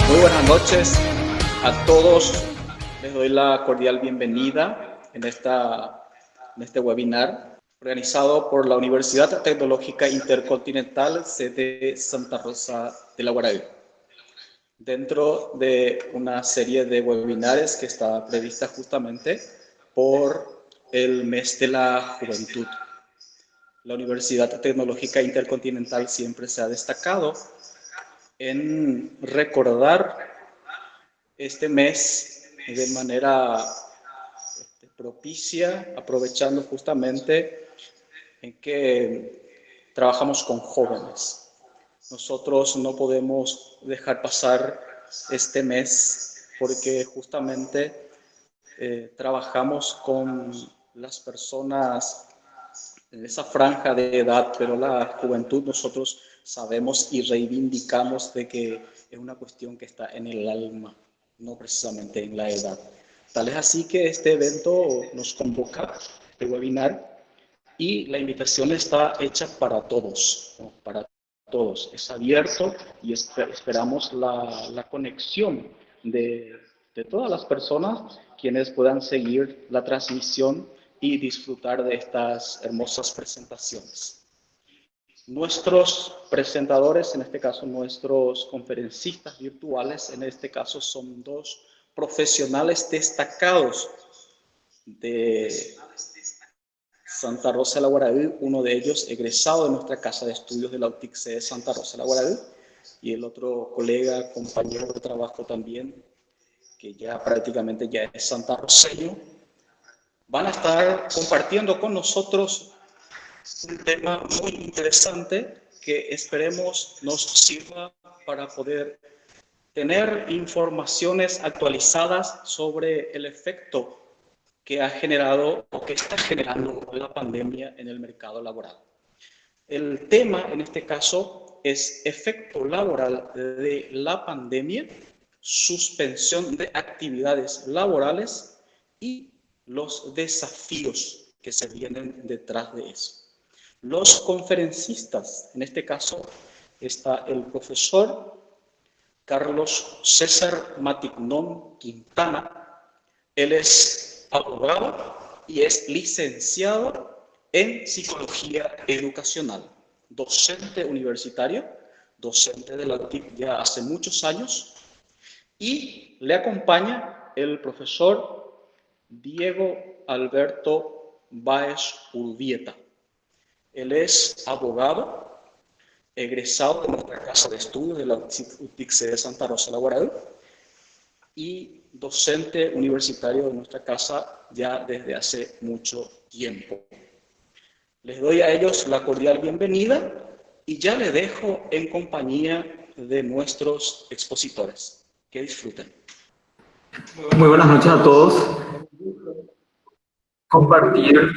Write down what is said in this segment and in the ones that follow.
Muy buenas noches a todos. Les doy la cordial bienvenida en este webinar organizado por la Universidad Tecnológica Intercontinental, sede Santa Rosa de la Guaraví. Dentro de una serie de webinares que está prevista justamente por el mes de la juventud. La Universidad Tecnológica Intercontinental siempre se ha destacado en recordar este mes de manera propicia, aprovechando justamente en que trabajamos con jóvenes. Nosotros no podemos dejar pasar este mes porque justamente trabajamos con las personas en esa franja de edad, pero la juventud nosotros sabemos y reivindicamos de que es una cuestión que está en el alma, no precisamente en la edad. Tal es así que este evento nos convoca, este webinar, y la invitación está hecha para todos, ¿no? Para todos. Es abierto y esperamos la conexión de todas las personas quienes puedan seguir la transmisión y disfrutar de estas hermosas presentaciones. Nuestros presentadores, en este caso nuestros conferencistas virtuales, en este caso son dos profesionales destacados de Santa Rosa de la Guaraví, uno de ellos egresado de nuestra casa de estudios de la UTIC de Santa Rosa de la Guaraví, y el otro colega, compañero de trabajo también, que ya prácticamente ya es santarroseño, van a estar compartiendo con nosotros un tema muy interesante que esperemos nos sirva para poder tener informaciones actualizadas sobre el efecto que ha generado o que está generando la pandemia en el mercado laboral. El tema en este caso es efecto laboral de la pandemia, suspensión de actividades laborales y los desafíos que se vienen detrás de eso. Los conferencistas, en este caso está el profesor Carlos César Matignón Quintana. Él es abogado y es licenciado en psicología educacional, docente universitario, docente de la UTIC ya hace muchos años, y le acompaña el profesor Diego Alberto Báez Urbieta. Él es abogado, egresado de nuestra casa de estudios de la UTIC de Santa Rosa de la Guaraví y docente universitario de nuestra casa ya desde hace mucho tiempo. Les doy a ellos la cordial bienvenida y ya les dejo en compañía de nuestros expositores. Que disfruten. Muy buenas noches a todos. Compartir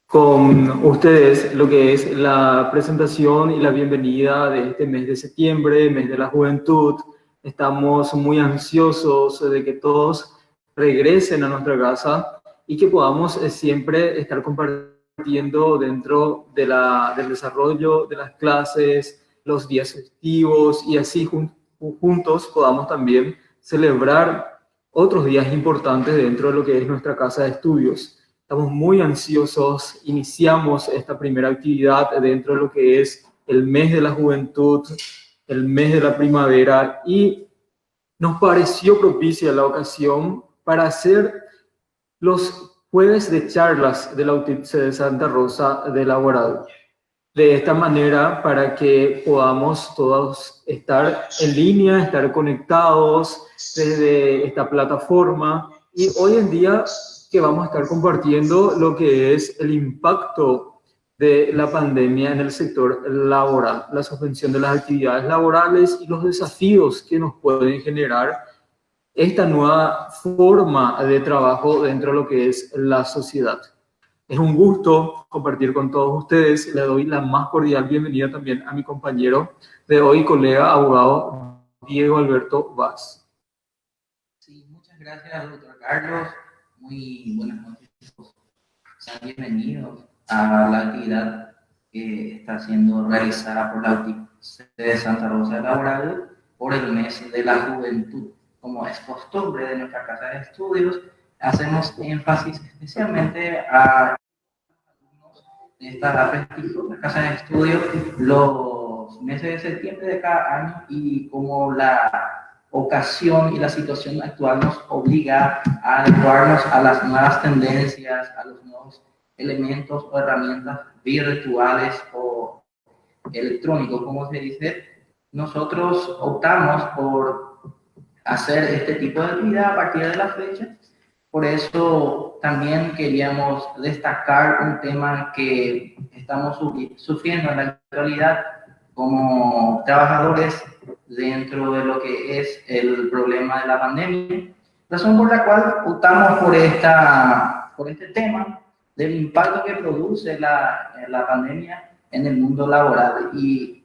con ustedes lo que es la presentación y la bienvenida de este mes de septiembre, mes de la juventud. Estamos muy ansiosos de que todos regresen a nuestra casa y que podamos siempre estar compartiendo dentro de del desarrollo de las clases, los días festivos y así juntos podamos también celebrar otros días importantes dentro de lo que es nuestra casa de estudios. Estamos muy ansiosos, iniciamos esta primera actividad dentro de lo que es el mes de la juventud, el mes de la primavera, y nos pareció propicia la ocasión para hacer los jueves de charlas de la UTIC de Santa Rosa de la Guaraví. De esta manera, para que podamos todos estar en línea, estar conectados desde esta plataforma, y hoy en día que vamos a estar compartiendo lo que es el impacto de la pandemia en el sector laboral, la suspensión de las actividades laborales y los desafíos que nos pueden generar esta nueva forma de trabajo dentro de lo que es la sociedad. Es un gusto compartir con todos ustedes. Le doy la más cordial bienvenida también a mi compañero de hoy, colega abogado Diego Alberto Vaz. Sí, muchas gracias, doctor Carlos. Muy buenas noches. Sean bienvenidos a la actividad que está siendo realizada por la UTIC de Santa Rosa de la Guaraví por el mes de la juventud. Como es costumbre de nuestra casa de estudios, hacemos énfasis especialmente a de esta prestigiosa casa de estudio los meses de septiembre de cada año, y como la ocasión y la situación actual nos obliga a adecuarnos a las nuevas tendencias, a los nuevos elementos o herramientas virtuales o electrónicos, como se dice, nosotros optamos por hacer este tipo de actividad a partir de la fecha. Por eso también queríamos destacar un tema que estamos sufriendo en la actualidad como trabajadores dentro de lo que es el problema de la pandemia, razón por la cual optamos por este tema del impacto que produce la pandemia en el mundo laboral. Y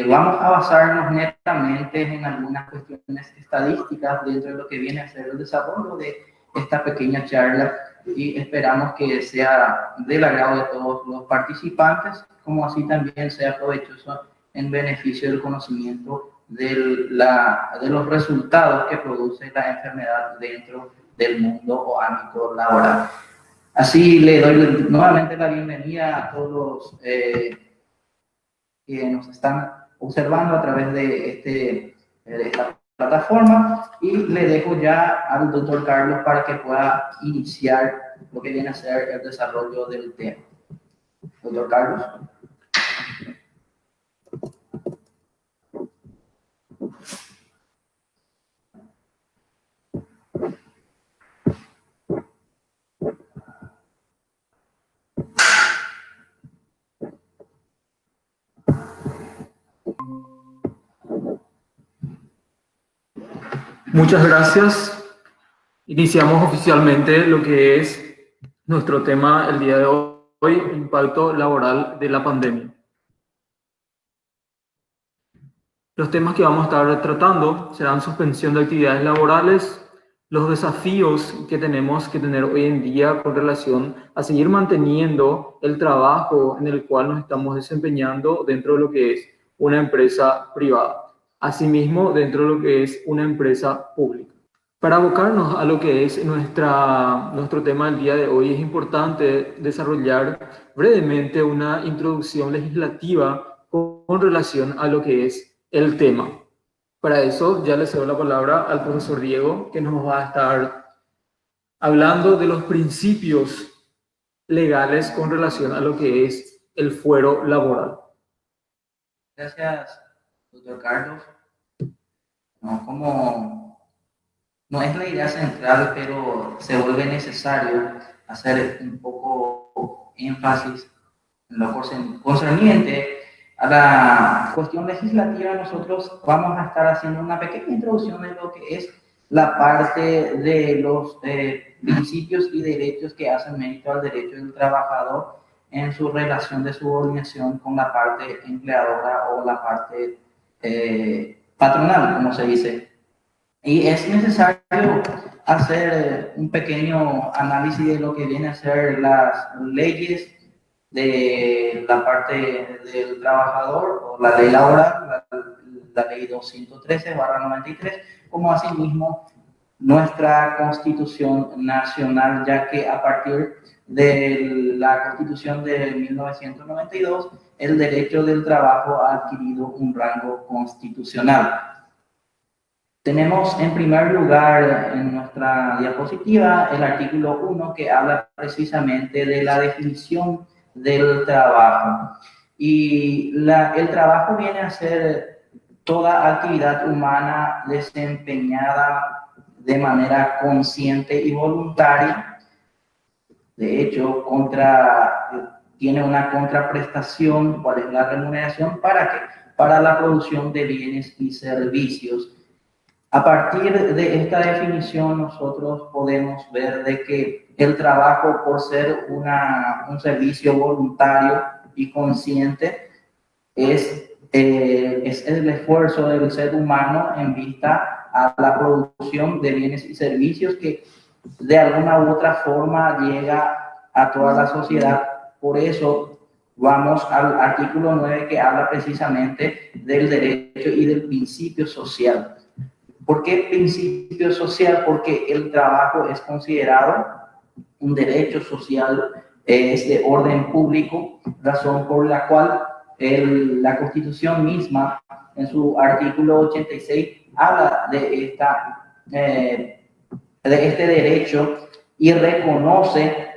vamos a basarnos netamente en algunas cuestiones estadísticas dentro de lo que viene a ser el desarrollo de esta pequeña charla, y esperamos que sea del agrado de todos los participantes, como así también sea provechoso en beneficio del conocimiento de los resultados que produce la enfermedad dentro del mundo o ámbito laboral. Así le doy nuevamente la bienvenida a todos los que nos están observando a través de esta plataforma, y le dejo ya al doctor Carlos para que pueda iniciar lo que viene a ser el desarrollo del tema. Doctor Carlos. Muchas gracias. Iniciamos oficialmente lo que es nuestro tema el día de hoy, impacto laboral de la pandemia. Los temas que vamos a estar tratando serán suspensión de actividades laborales, los desafíos que tenemos que tener hoy en día con relación a seguir manteniendo el trabajo en el cual nos estamos desempeñando dentro de lo que es una empresa privada, asimismo dentro de lo que es una empresa pública. Para abocarnos a lo que es nuestro tema del día de hoy, es importante desarrollar brevemente una introducción legislativa con relación a lo que es el tema. Para eso ya le cedo la palabra al profesor Diego, que nos va a estar hablando de los principios legales con relación a lo que es el fuero laboral. Gracias, doctor Carlos. No es la idea central, pero se vuelve necesario hacer un poco énfasis en lo concerniente a la cuestión legislativa. Nosotros vamos a estar haciendo una pequeña introducción de lo que es la parte de los principios y derechos que hacen mérito al derecho del trabajador en su relación de subordinación con la parte empleadora o la parte patronal, como se dice. Y es necesario hacer un pequeño análisis de lo que viene a ser las leyes de la parte del trabajador, o la ley laboral, la ley 213/93, como asimismo nuestra Constitución Nacional, ya que a partir de la Constitución de 1992, el derecho del trabajo ha adquirido un rango constitucional. Tenemos en primer lugar en nuestra diapositiva el artículo 1, que habla precisamente de la definición del trabajo. Y el trabajo viene a ser toda actividad humana desempeñada de manera consciente y voluntaria. De hecho, tiene una contraprestación. ¿Cuál es la remuneración? ¿Para qué? Para la producción de bienes y servicios. A partir de esta definición, nosotros podemos ver de que el trabajo, por ser un servicio voluntario y consciente, es el esfuerzo del ser humano en vista a la producción de bienes y servicios que de alguna u otra forma llega a toda la sociedad. Por eso vamos al artículo 9 que habla precisamente del derecho y del principio social. ¿Por qué principio social? Porque el trabajo es considerado un derecho social, es de orden público, razón por la cual la Constitución misma, en su artículo 86, habla de este derecho y reconoce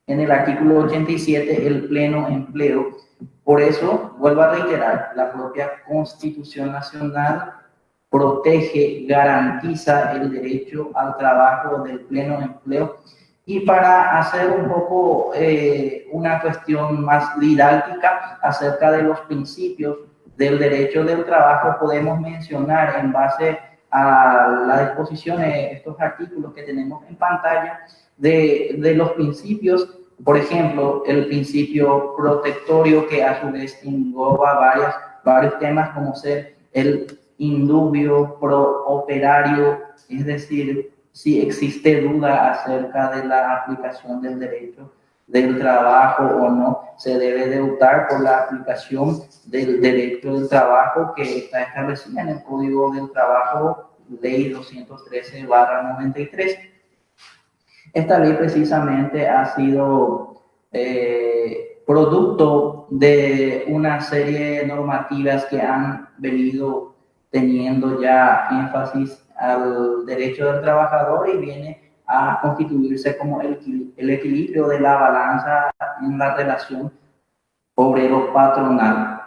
en el artículo 87 el pleno empleo. Por eso, vuelvo a reiterar, la propia Constitución Nacional protege, garantiza el derecho al trabajo del pleno empleo. Y para hacer un poco una cuestión más didáctica acerca de los principios del derecho del trabajo, podemos mencionar en base a la disposición de estos artículos que tenemos en pantalla de los principios. Por ejemplo, el principio protectorio, que a su vez engloba varios temas como ser el indubio pro operario, es decir, si existe duda acerca de la aplicación del derecho del trabajo o no, se debe de optar por la aplicación del derecho del trabajo que está establecida en el Código del Trabajo, Ley 213/93. Esta ley precisamente ha sido producto de una serie de normativas que han venido teniendo ya énfasis al derecho del trabajador y viene a constituirse como el equilibrio de la balanza en la relación obrero-patronal.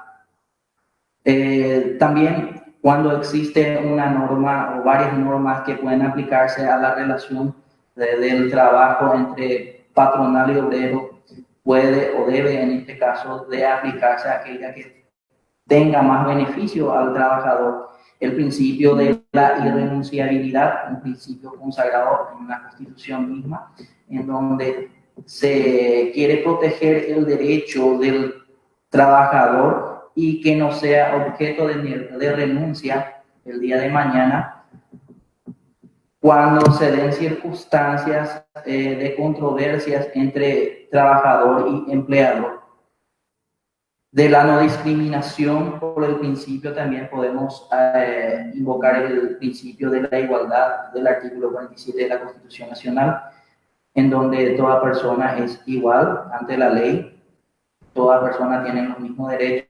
También cuando existe una norma o varias normas que pueden aplicarse a la relación del trabajo entre patronal y obrero, puede o debe en este caso de aplicarse a aquella que tenga más beneficio al trabajador. El principio de la irrenunciabilidad, un principio consagrado en la Constitución misma, en donde se quiere proteger el derecho del trabajador y que no sea objeto de renuncia el día de mañana cuando se den circunstancias de controversias entre trabajador y empleador. De la no discriminación por el principio también podemos invocar el principio de la igualdad del artículo 47 de la Constitución Nacional, en donde toda persona es igual ante la ley, toda persona tiene los mismos derechos,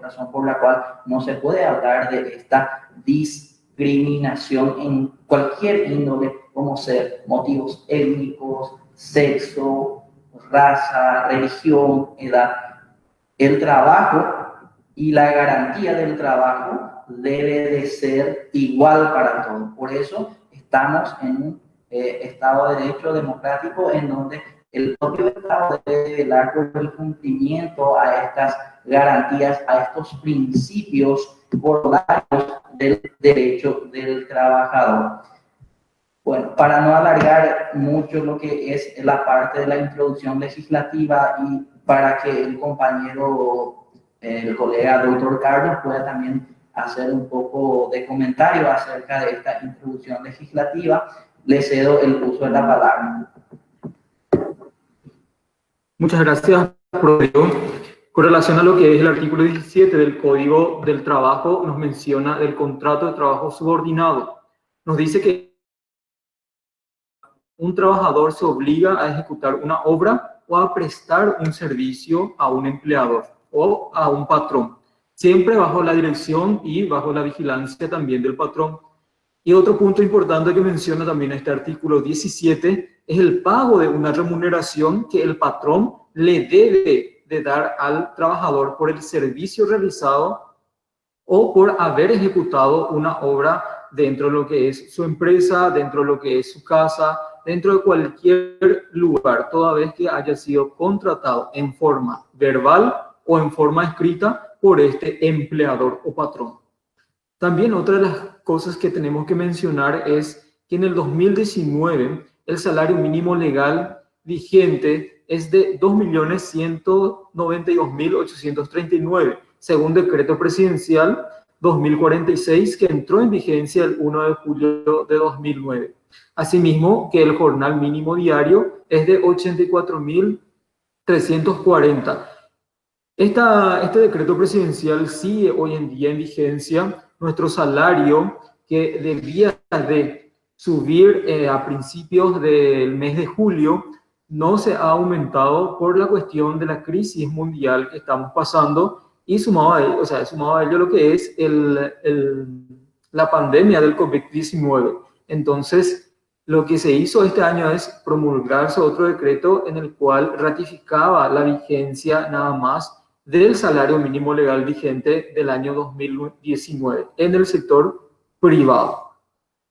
razón por la cual no se puede hablar de esta discriminación en cualquier índole, como ser motivos étnicos, sexo, raza, religión, edad. El trabajo y la garantía del trabajo debe de ser igual para todos. Por eso estamos en un Estado de Derecho democrático en donde el propio Estado debe velar por el cumplimiento a estas garantías, a estos principios corolarios del derecho del trabajador. Bueno, para no alargar mucho lo que es la parte de la introducción legislativa y para que el compañero, el colega doctor Carlos pueda también hacer un poco de comentario acerca de esta introducción legislativa, le cedo el uso de la palabra. Muchas gracias, profesor. Con relación a lo que es el artículo 17 del Código del Trabajo, nos menciona el contrato de trabajo subordinado. Nos dice que un trabajador se obliga a ejecutar una obra o a prestar un servicio a un empleador o a un patrón, siempre bajo la dirección y bajo la vigilancia también del patrón. Y otro punto importante que menciona también este artículo 17 es el pago de una remuneración que el patrón le debe de dar al trabajador por el servicio realizado o por haber ejecutado una obra dentro de lo que es su empresa, dentro de lo que es su casa, dentro de cualquier lugar, toda vez que haya sido contratado en forma verbal o en forma escrita por este empleador o patrón. También otra de las cosas que tenemos que mencionar es que en el 2019 el salario mínimo legal vigente es de 2.192.839, según decreto presidencial 2046 que entró en vigencia el 1 de julio de 2009. Asimismo, que el jornal mínimo diario es de 84.340. Este decreto presidencial sigue hoy en día en vigencia. Nuestro salario, que debía de subir a principios del mes de julio, no se ha aumentado por la cuestión de la crisis mundial que estamos pasando y sumado a ello, o sea, sumado a ello lo que es la pandemia del COVID-19. Entonces, lo que se hizo este año es promulgarse otro decreto en el cual ratificaba la vigencia nada más del salario mínimo legal vigente del año 2019 en el sector privado.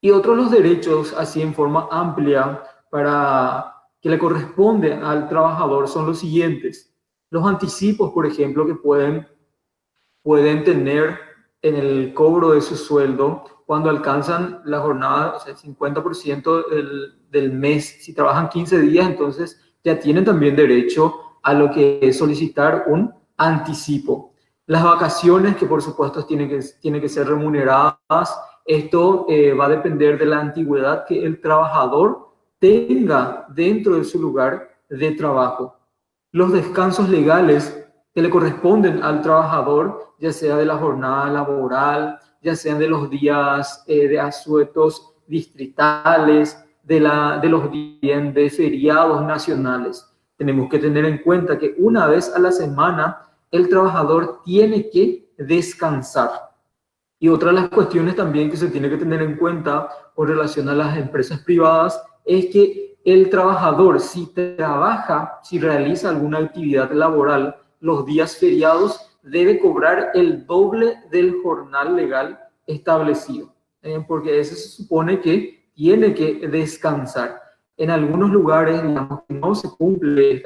Y otros los derechos, así en forma amplia, para que le corresponde al trabajador son los siguientes. Los anticipos, por ejemplo, que pueden tener en el cobro de su sueldo cuando alcanzan la jornada, o sea, el 50% del mes. Si trabajan 15 días, entonces ya tienen también derecho a lo que es solicitar un anticipo. Las vacaciones, que por supuesto tienen que ser remuneradas. Esto va a depender de la antigüedad que el trabajador tenga dentro de su lugar de trabajo. Los descansos legales que le corresponden al trabajador, ya sea de la jornada laboral, ya sean de los días de asuetos distritales, de los días de feriados nacionales. Tenemos que tener en cuenta que una vez a la semana el trabajador tiene que descansar. Y otra de las cuestiones también que se tiene que tener en cuenta con relación a las empresas privadas es que el trabajador, si trabaja, si realiza alguna actividad laboral los días feriados, debe cobrar el doble del jornal legal establecido, porque eso se supone que tiene que descansar. En algunos lugares, digamos, que no se cumple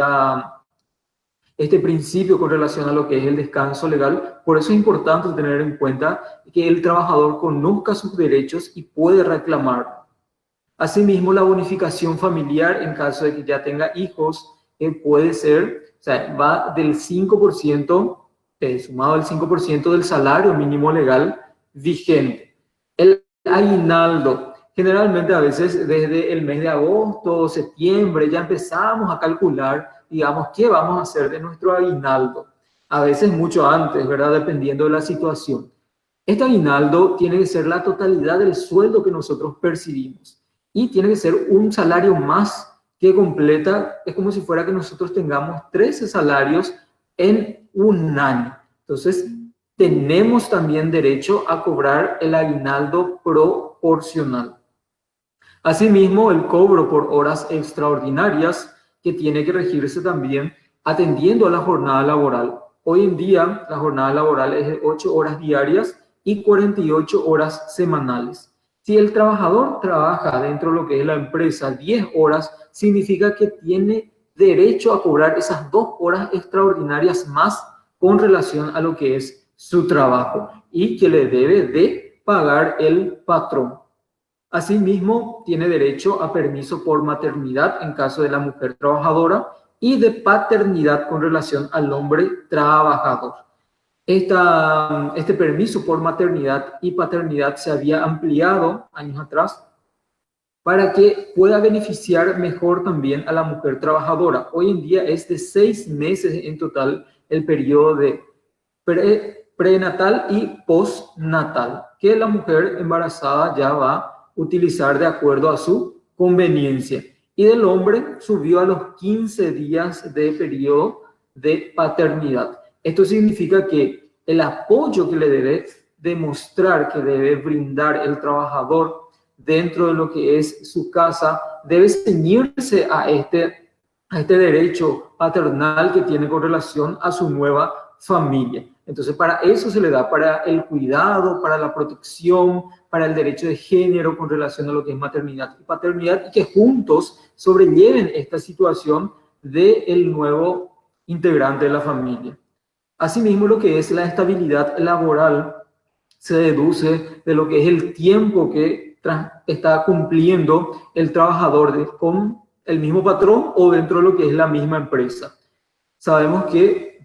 este principio con relación a lo que es el descanso legal. Por eso es importante tener en cuenta que el trabajador conozca sus derechos y puede reclamar. Asimismo, la bonificación familiar en caso de que ya tenga hijos puede ser, o sea, va del 5%, sumado al 5% del salario mínimo legal vigente. El aguinaldo, generalmente a veces desde el mes de agosto, septiembre, ya empezamos a calcular, digamos, qué vamos a hacer de nuestro aguinaldo. A veces mucho antes, ¿verdad? Dependiendo de la situación. Este aguinaldo tiene que ser la totalidad del sueldo que nosotros percibimos. Y tiene que ser un salario más que completa, es como si fuera que nosotros tengamos 13 salarios en un año. Entonces, tenemos también derecho a cobrar el aguinaldo proporcional. Asimismo, el cobro por horas extraordinarias, que tiene que regirse también atendiendo a la jornada laboral. Hoy en día, la jornada laboral es de 8 horas diarias y 48 horas semanales. Si el trabajador trabaja dentro de lo que es la empresa 10 horas, significa que tiene derecho a cobrar esas 2 horas extraordinarias más con relación a lo que es su trabajo y que le debe de pagar el patrón. Asimismo, tiene derecho a permiso por maternidad en caso de la mujer trabajadora y de paternidad con relación al hombre trabajador. Este permiso por maternidad y paternidad se había ampliado años atrás para que pueda beneficiar mejor también a la mujer trabajadora. Hoy en día es de 6 meses en total el periodo de prenatal y postnatal, que la mujer embarazada ya va a utilizar de acuerdo a su conveniencia. Y del hombre subió a los 15 días de periodo de paternidad. Esto significa que el apoyo que le debe demostrar, que debe brindar el trabajador dentro de lo que es su casa, debe ceñirse a este derecho paternal que tiene con relación a su nueva familia. Entonces, para eso se le da, para el cuidado, para la protección, para el derecho de género con relación a lo que es maternidad y paternidad, y que juntos sobrelleven esta situación del nuevo integrante de la familia. Asimismo, lo que es la estabilidad laboral se deduce de lo que es el tiempo que está cumpliendo el trabajador con el mismo patrón o dentro de lo que es la misma empresa. Sabemos que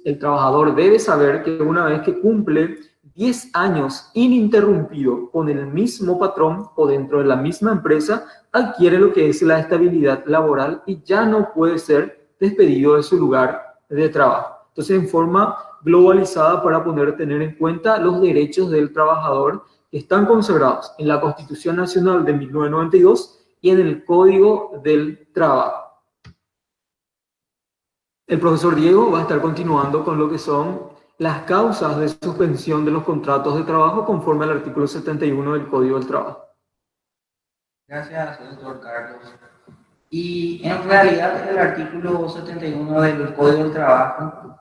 el trabajador debe saber que una vez que cumple 10 años ininterrumpido con el mismo patrón o dentro de la misma empresa, adquiere lo que es la estabilidad laboral y ya no puede ser despedido de su lugar de trabajo. Entonces, en forma globalizada para poder tener en cuenta los derechos del trabajador que están consagrados en la Constitución Nacional de 1992 y en el Código del Trabajo. El profesor Diego va a estar continuando con lo que son las causas de suspensión de los contratos de trabajo conforme al artículo 71 del Código del Trabajo. Gracias, doctor Carlos. Y en realidad el artículo 71 del Código del Trabajo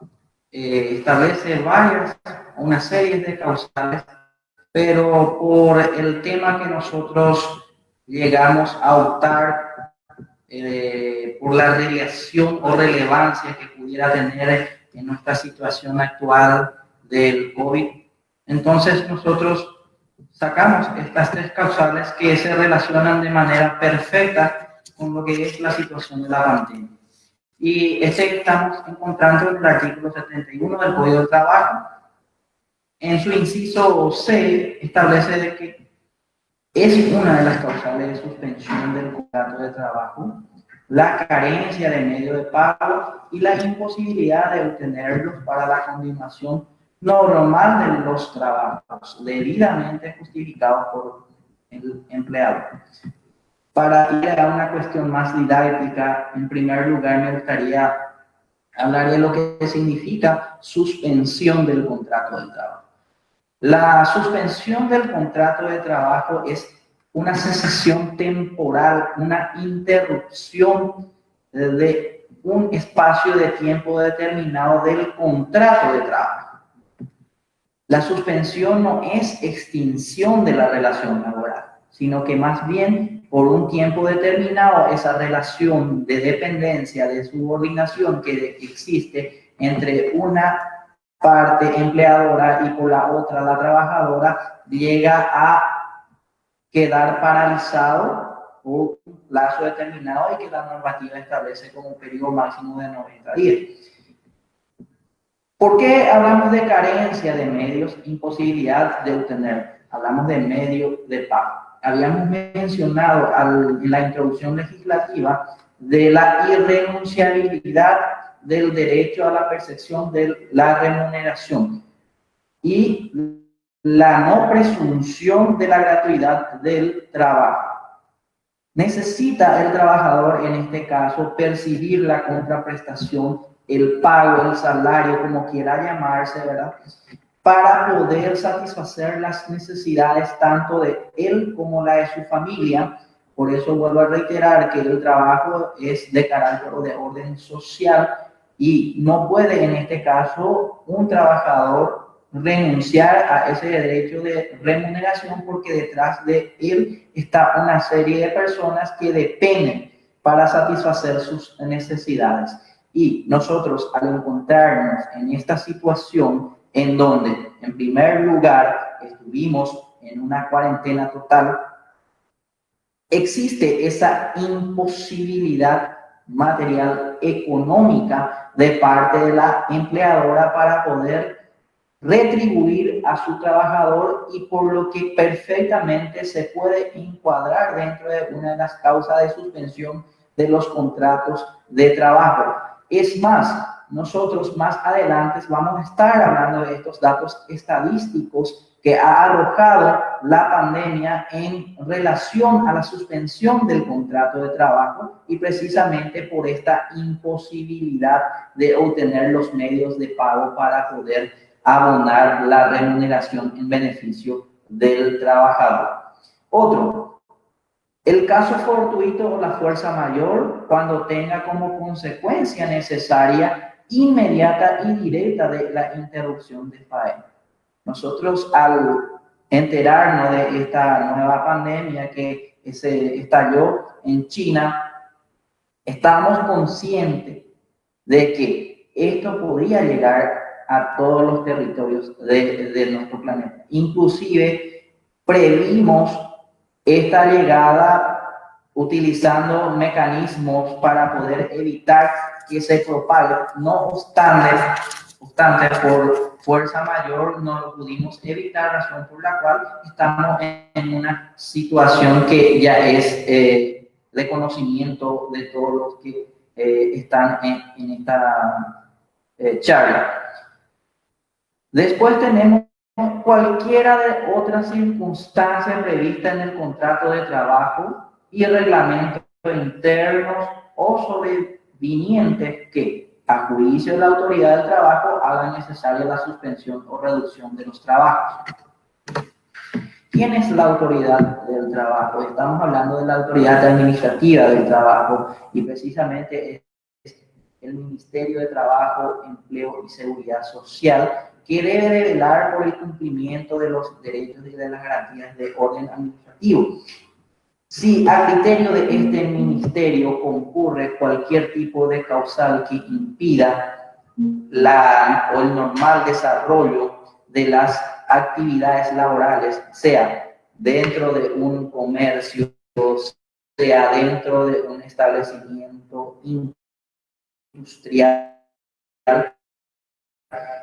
establece una serie de causales, pero por el tema que nosotros llegamos a optar por la relación o relevancia que pudiera tener en nuestra situación actual del COVID, entonces nosotros sacamos estas tres causales que se relacionan de manera perfecta con lo que es la situación de la pandemia. Y estamos encontrando en el artículo 71 del Código del Trabajo. En su inciso C establece de que es una de las causales de suspensión del contrato de trabajo la carencia de medio de pago y la imposibilidad de obtenerlos para la continuación normal de los trabajos debidamente justificados por el empleador. Para ir a una cuestión más didáctica, en primer lugar me gustaría hablar de lo que significa suspensión del contrato de trabajo. La suspensión del contrato de trabajo es una cesación temporal, una interrupción de un espacio de tiempo determinado del contrato de trabajo. La suspensión no es extinción de la relación laboral, sino que más bien por un tiempo determinado esa relación de dependencia, de subordinación que existe entre una parte empleadora y por la otra la trabajadora llega a quedar paralizado por un plazo determinado y que la normativa establece como periodo máximo de 90 días. ¿Por qué hablamos de carencia de medios, imposibilidad de obtener? Hablamos de medio de pago. Habíamos mencionado en la introducción legislativa de la irrenunciabilidad del derecho a la percepción de la remuneración y la no presunción de la gratuidad del trabajo. Necesita el trabajador, en este caso, percibir la contraprestación, el pago, el salario, como quiera llamarse, ¿verdad?, para poder satisfacer las necesidades tanto de él como la de su familia. Por eso vuelvo a reiterar que el trabajo es de carácter o de orden social y no puede, en este caso, un trabajador renunciar a ese derecho de remuneración porque detrás de él está una serie de personas que dependen para satisfacer sus necesidades. Y nosotros, al encontrarnos en esta situación en donde, en primer lugar, estuvimos en una cuarentena total, existe esa imposibilidad material económica de parte de la empleadora para poder retribuir a su trabajador y por lo que perfectamente se puede encuadrar dentro de una de las causas de suspensión de los contratos de trabajo. Es más, nosotros más adelante vamos a estar hablando de estos datos estadísticos que ha arrojado la pandemia en relación a la suspensión del contrato de trabajo y precisamente por esta imposibilidad de obtener los medios de pago para poder abonar la remuneración en beneficio del trabajador. Otro, el caso fortuito o la fuerza mayor cuando tenga como consecuencia necesaria, inmediata y directa de la interrupción de faena. Nosotros al enterarnos de esta nueva pandemia que se estalló en China, estábamos conscientes de que esto podía llegar a todos los territorios de nuestro planeta. Inclusive previmos esta llegada utilizando mecanismos para poder evitar que se propague. No obstante, por fuerza mayor no lo pudimos evitar, razón por la cual estamos en una situación que ya es de conocimiento de todos los que están en charla. Después tenemos cualquiera de otras circunstancias previstas en el contrato de trabajo y reglamentos internos o sobrevinientes que, a juicio de la autoridad del trabajo, hagan necesaria la suspensión o reducción de los trabajos. ¿Quién es la autoridad del trabajo? Estamos hablando de la autoridad administrativa del trabajo y precisamente es el Ministerio de Trabajo, Empleo y Seguridad Social, que debe de velar por el cumplimiento de los derechos y de las garantías de orden administrativo. Si a criterio de este ministerio concurre cualquier tipo de causal que impida el normal desarrollo de las actividades laborales, sea dentro de un comercio, sea dentro de un establecimiento industrial,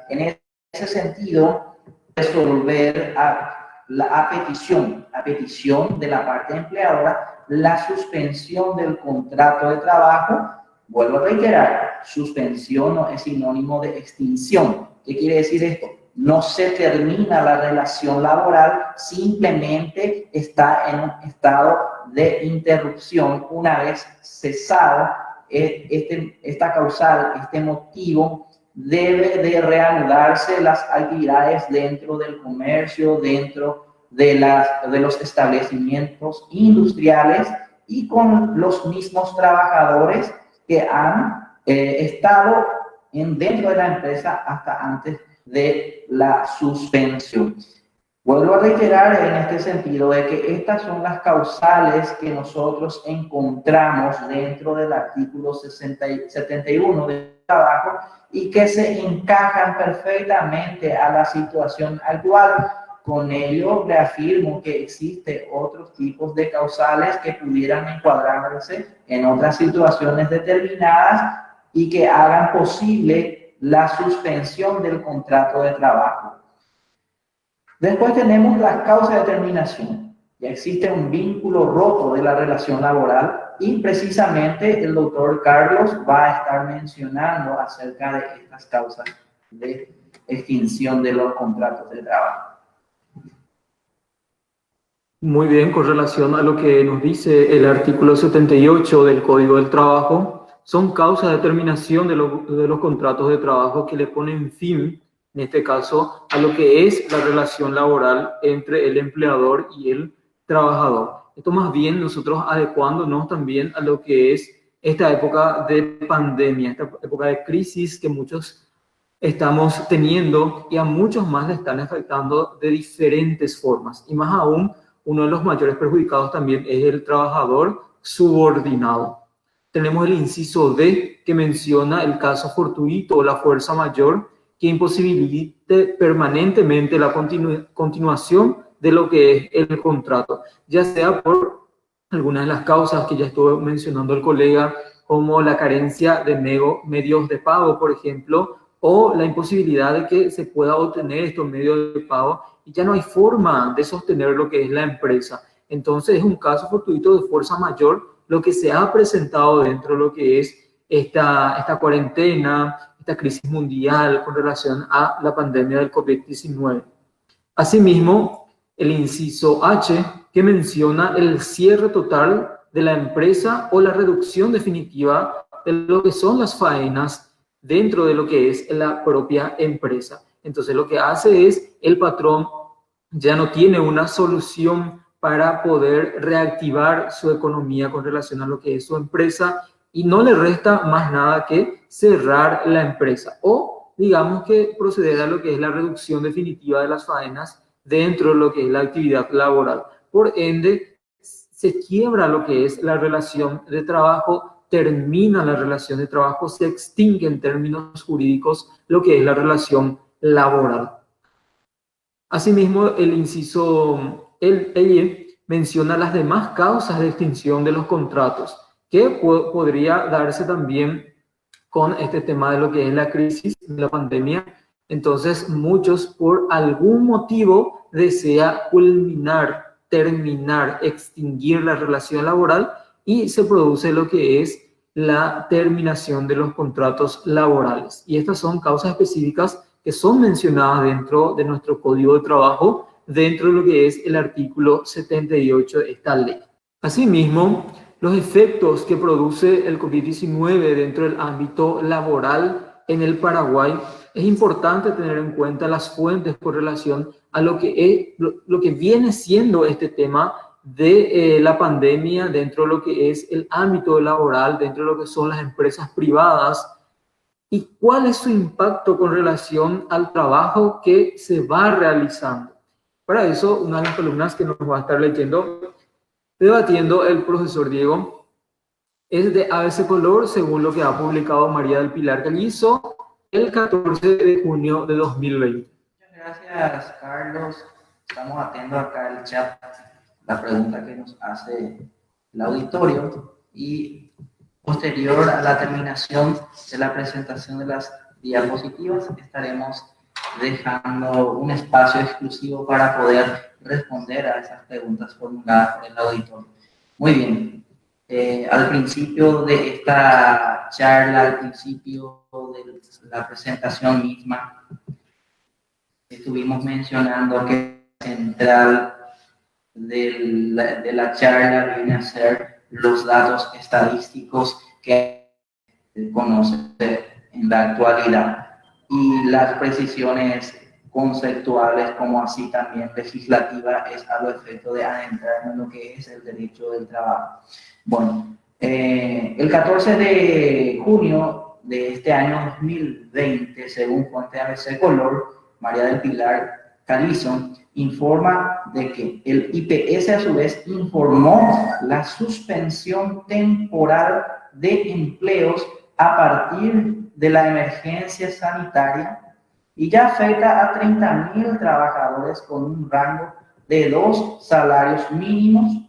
en ese sentido, resolver a petición de la parte empleadora la suspensión del contrato de trabajo. Vuelvo a reiterar, suspensión no es sinónimo de extinción. ¿Qué quiere decir esto? No se termina la relación laboral, simplemente está en un estado de interrupción. Una vez cesado esta causal, este motivo, debe de reanudarse las actividades dentro del comercio, dentro de los establecimientos industriales y con los mismos trabajadores que han estado dentro de la empresa hasta antes de la suspensión. Vuelvo a reiterar en este sentido de que estas son las causales que nosotros encontramos dentro del artículo 71 del trabajo y que se encajan perfectamente a la situación actual. Con ello reafirmo que existen otros tipos de causales que pudieran encuadrarse en otras situaciones determinadas y que hagan posible la suspensión del contrato de trabajo. Después tenemos la causa de terminación. Ya existe un vínculo roto de la relación laboral y precisamente el doctor Carlos va a estar mencionando acerca de estas causas de extinción de los contratos de trabajo. Muy bien, con relación a lo que nos dice el artículo 78 del Código del Trabajo, son causas de terminación de los contratos de trabajo que le ponen fin, en este caso, a lo que es la relación laboral entre el empleador y el trabajador. Esto más bien nosotros adecuándonos también a lo que es esta época de pandemia, esta época de crisis que muchos estamos teniendo y a muchos más le están afectando de diferentes formas. Y más aún, uno de los mayores perjudicados también es el trabajador subordinado. Tenemos el inciso D, que menciona el caso fortuito o la fuerza mayor que imposibilite permanentemente la continuación de lo que es el contrato, ya sea por algunas de las causas que ya estuvo mencionando el colega, como la carencia de medios de pago, por ejemplo, o la imposibilidad de que se pueda obtener estos medios de pago y ya no hay forma de sostener lo que es la empresa. Entonces es un caso fortuito de fuerza mayor lo que se ha presentado dentro de lo que es esta cuarentena, esta crisis mundial con relación a la pandemia del COVID-19. Asimismo, el inciso H, que menciona el cierre total de la empresa o la reducción definitiva de lo que son las faenas dentro de lo que es la propia empresa. Entonces, lo que hace es el patrón ya no tiene una solución para poder reactivar su economía con relación a lo que es su empresa y no le resta más nada que cerrar la empresa o, digamos, que proceder a lo que es la reducción definitiva de las faenas dentro de lo que es la actividad laboral. Por ende, se quiebra lo que es la relación de trabajo, termina la relación de trabajo, se extingue en términos jurídicos lo que es la relación laboral. Asimismo, el inciso L menciona las demás causas de extinción de los contratos, que podría darse también con este tema de lo que es la crisis, la pandemia. Entonces, muchos por algún motivo desea terminar, extinguir la relación laboral y se produce lo que es la terminación de los contratos laborales. Y estas son causas específicas que son mencionadas dentro de nuestro Código de Trabajo, dentro de lo que es el artículo 78 de esta ley. Asimismo, los efectos que produce el COVID-19 dentro del ámbito laboral en el Paraguay, es importante tener en cuenta las fuentes con relación a lo que viene siendo este tema de la pandemia dentro de lo que es el ámbito laboral, dentro de lo que son las empresas privadas, y cuál es su impacto con relación al trabajo que se va realizando. Para eso, una de las columnas que nos va a estar debatiendo el profesor Diego es de ABC Color, según lo que ha publicado María del Pilar Callizo el 14 de junio de 2020. Muchas gracias, Carlos. Estamos atentos acá al chat, la pregunta que nos hace el auditorio, y posterior a la terminación de la presentación de las diapositivas estaremos dejando un espacio exclusivo para poder responder a esas preguntas formuladas por el auditorio. Muy bien. Al principio de esta charla, al principio de la presentación misma, estuvimos mencionando que el central de la charla viene a ser los datos estadísticos que se conocen en la actualidad y las precisiones conceptuales, como así también legislativa, es a lo efecto de adentrar en lo que es el derecho del trabajo. Bueno, el 14 de junio de este año 2020, según fuente ABC Color, María del Pilar Callizo informa de que el IPS a su vez informó la suspensión temporal de empleos a partir de la emergencia sanitaria y ya afecta a 30.000 trabajadores con un rango de 2 salarios mínimos,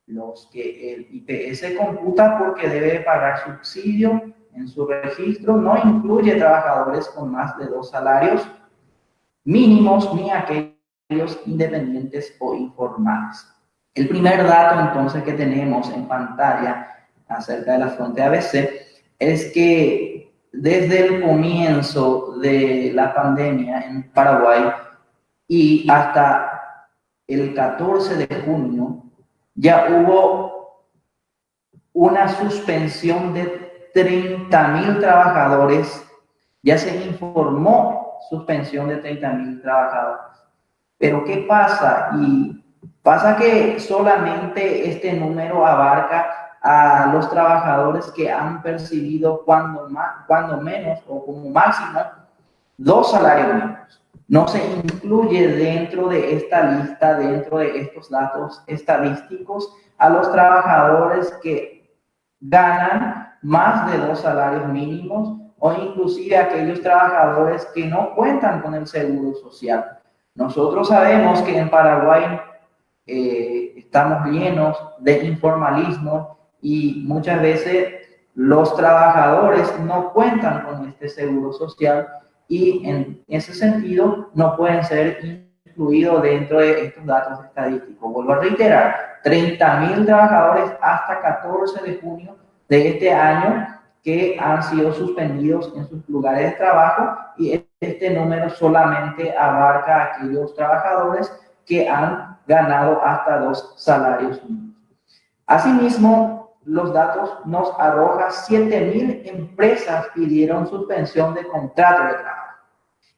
los que el IPS computa porque debe pagar subsidio en su registro. No incluye trabajadores con más de 2 salarios mínimos ni aquellos independientes o informales. El primer dato entonces que tenemos en pantalla acerca de la fuente ABC es que desde el comienzo de la pandemia en Paraguay y hasta el 14 de junio ya hubo una suspensión de 30.000 trabajadores, ya se informó suspensión de 30.000 trabajadores. Pero ¿qué pasa? Y pasa que solamente este número abarca a los trabajadores que han percibido cuando menos o como máximo 2 salarios mínimos. No se incluye dentro de esta lista, dentro de estos datos estadísticos, a los trabajadores que ganan más de 2 salarios mínimos o inclusive aquellos trabajadores que no cuentan con el seguro social. Nosotros sabemos que en Paraguay estamos llenos de informalismo y muchas veces los trabajadores no cuentan con este seguro social y en ese sentido no pueden ser incluidos dentro de estos datos estadísticos. Vuelvo a reiterar, 30.000 trabajadores hasta 14 de junio de este año que han sido suspendidos en sus lugares de trabajo, y este número solamente abarca a aquellos trabajadores que han ganado hasta 2 salarios mínimos. Asimismo, los datos nos arrojan 7.000 empresas pidieron suspensión de contrato de trabajo.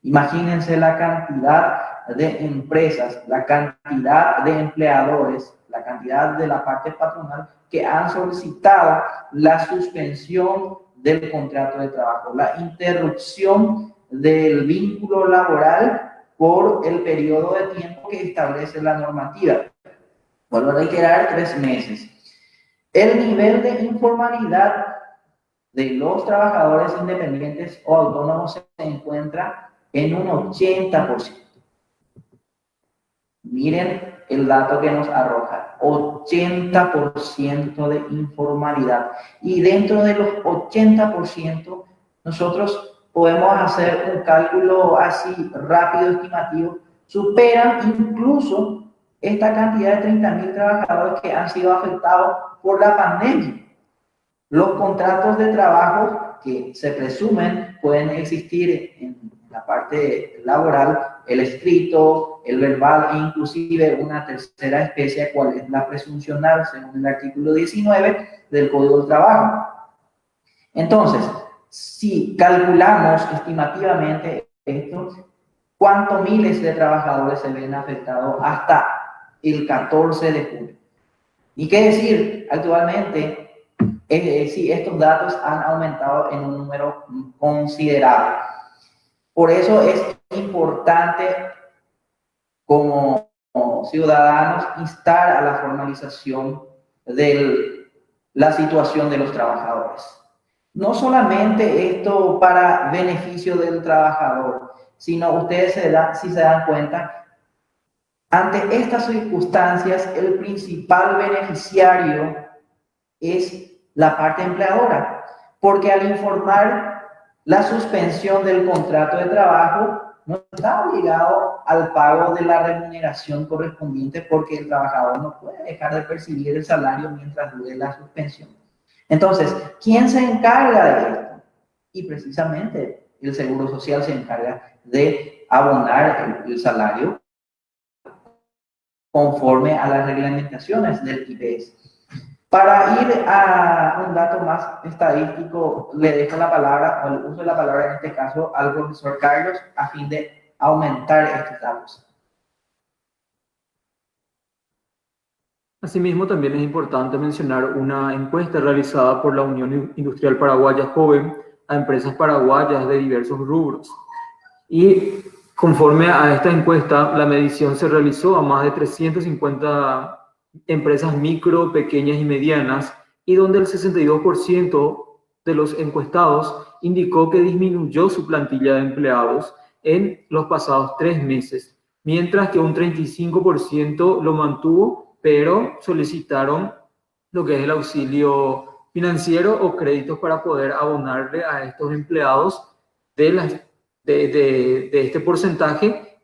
Imagínense la cantidad de empresas, la cantidad de empleadores, la cantidad de la parte patronal que han solicitado la suspensión del contrato de trabajo, la interrupción del vínculo laboral por el periodo de tiempo que establece la normativa. Vuelvo a reiterar, 3 meses. El nivel de informalidad de los trabajadores independientes o autónomos se encuentra en un 80%. Miren el dato que nos arroja, 80% de informalidad. Y dentro de los 80%, nosotros podemos hacer un cálculo así rápido, estimativo, superan incluso esta cantidad de 30.000 trabajadores que han sido afectados por la pandemia. Los contratos de trabajo que se presumen pueden existir en la parte laboral, el escrito, el verbal e inclusive una tercera especie, cual es la presuncional, según el artículo 19 del Código del Trabajo. Entonces, si calculamos estimativamente esto, ¿cuántos miles de trabajadores se ven afectados hasta el 14 de julio? ¿Y qué decir? Actualmente, sí, estos datos han aumentado en un número considerable. Por eso es importante como ciudadanos instar a la formalización de la situación de los trabajadores. No solamente esto para beneficio del trabajador, sino ustedes si se dan cuenta, ante estas circunstancias, el principal beneficiario es la parte empleadora, porque al informar la suspensión del contrato de trabajo, no está obligado al pago de la remuneración correspondiente porque el trabajador no puede dejar de percibir el salario mientras dure la suspensión. Entonces, ¿quién se encarga de esto? Y precisamente el Seguro Social se encarga de abonar el salario conforme a las reglamentaciones del IPS. Para ir a un dato más estadístico, le dejo la palabra, o el uso de la palabra en este caso, al profesor Carlos, a fin de aumentar estos datos. Asimismo, también es importante mencionar una encuesta realizada por la Unión Industrial Paraguaya Joven a empresas paraguayas de diversos rubros. Y conforme a esta encuesta, la medición se realizó a más de 350 empresas micro, pequeñas y medianas, y donde el 62% de los encuestados indicó que disminuyó su plantilla de empleados en los pasados 3 meses, mientras que un 35% lo mantuvo, pero solicitaron lo que es el auxilio financiero o créditos para poder abonarle a estos empleados de este porcentaje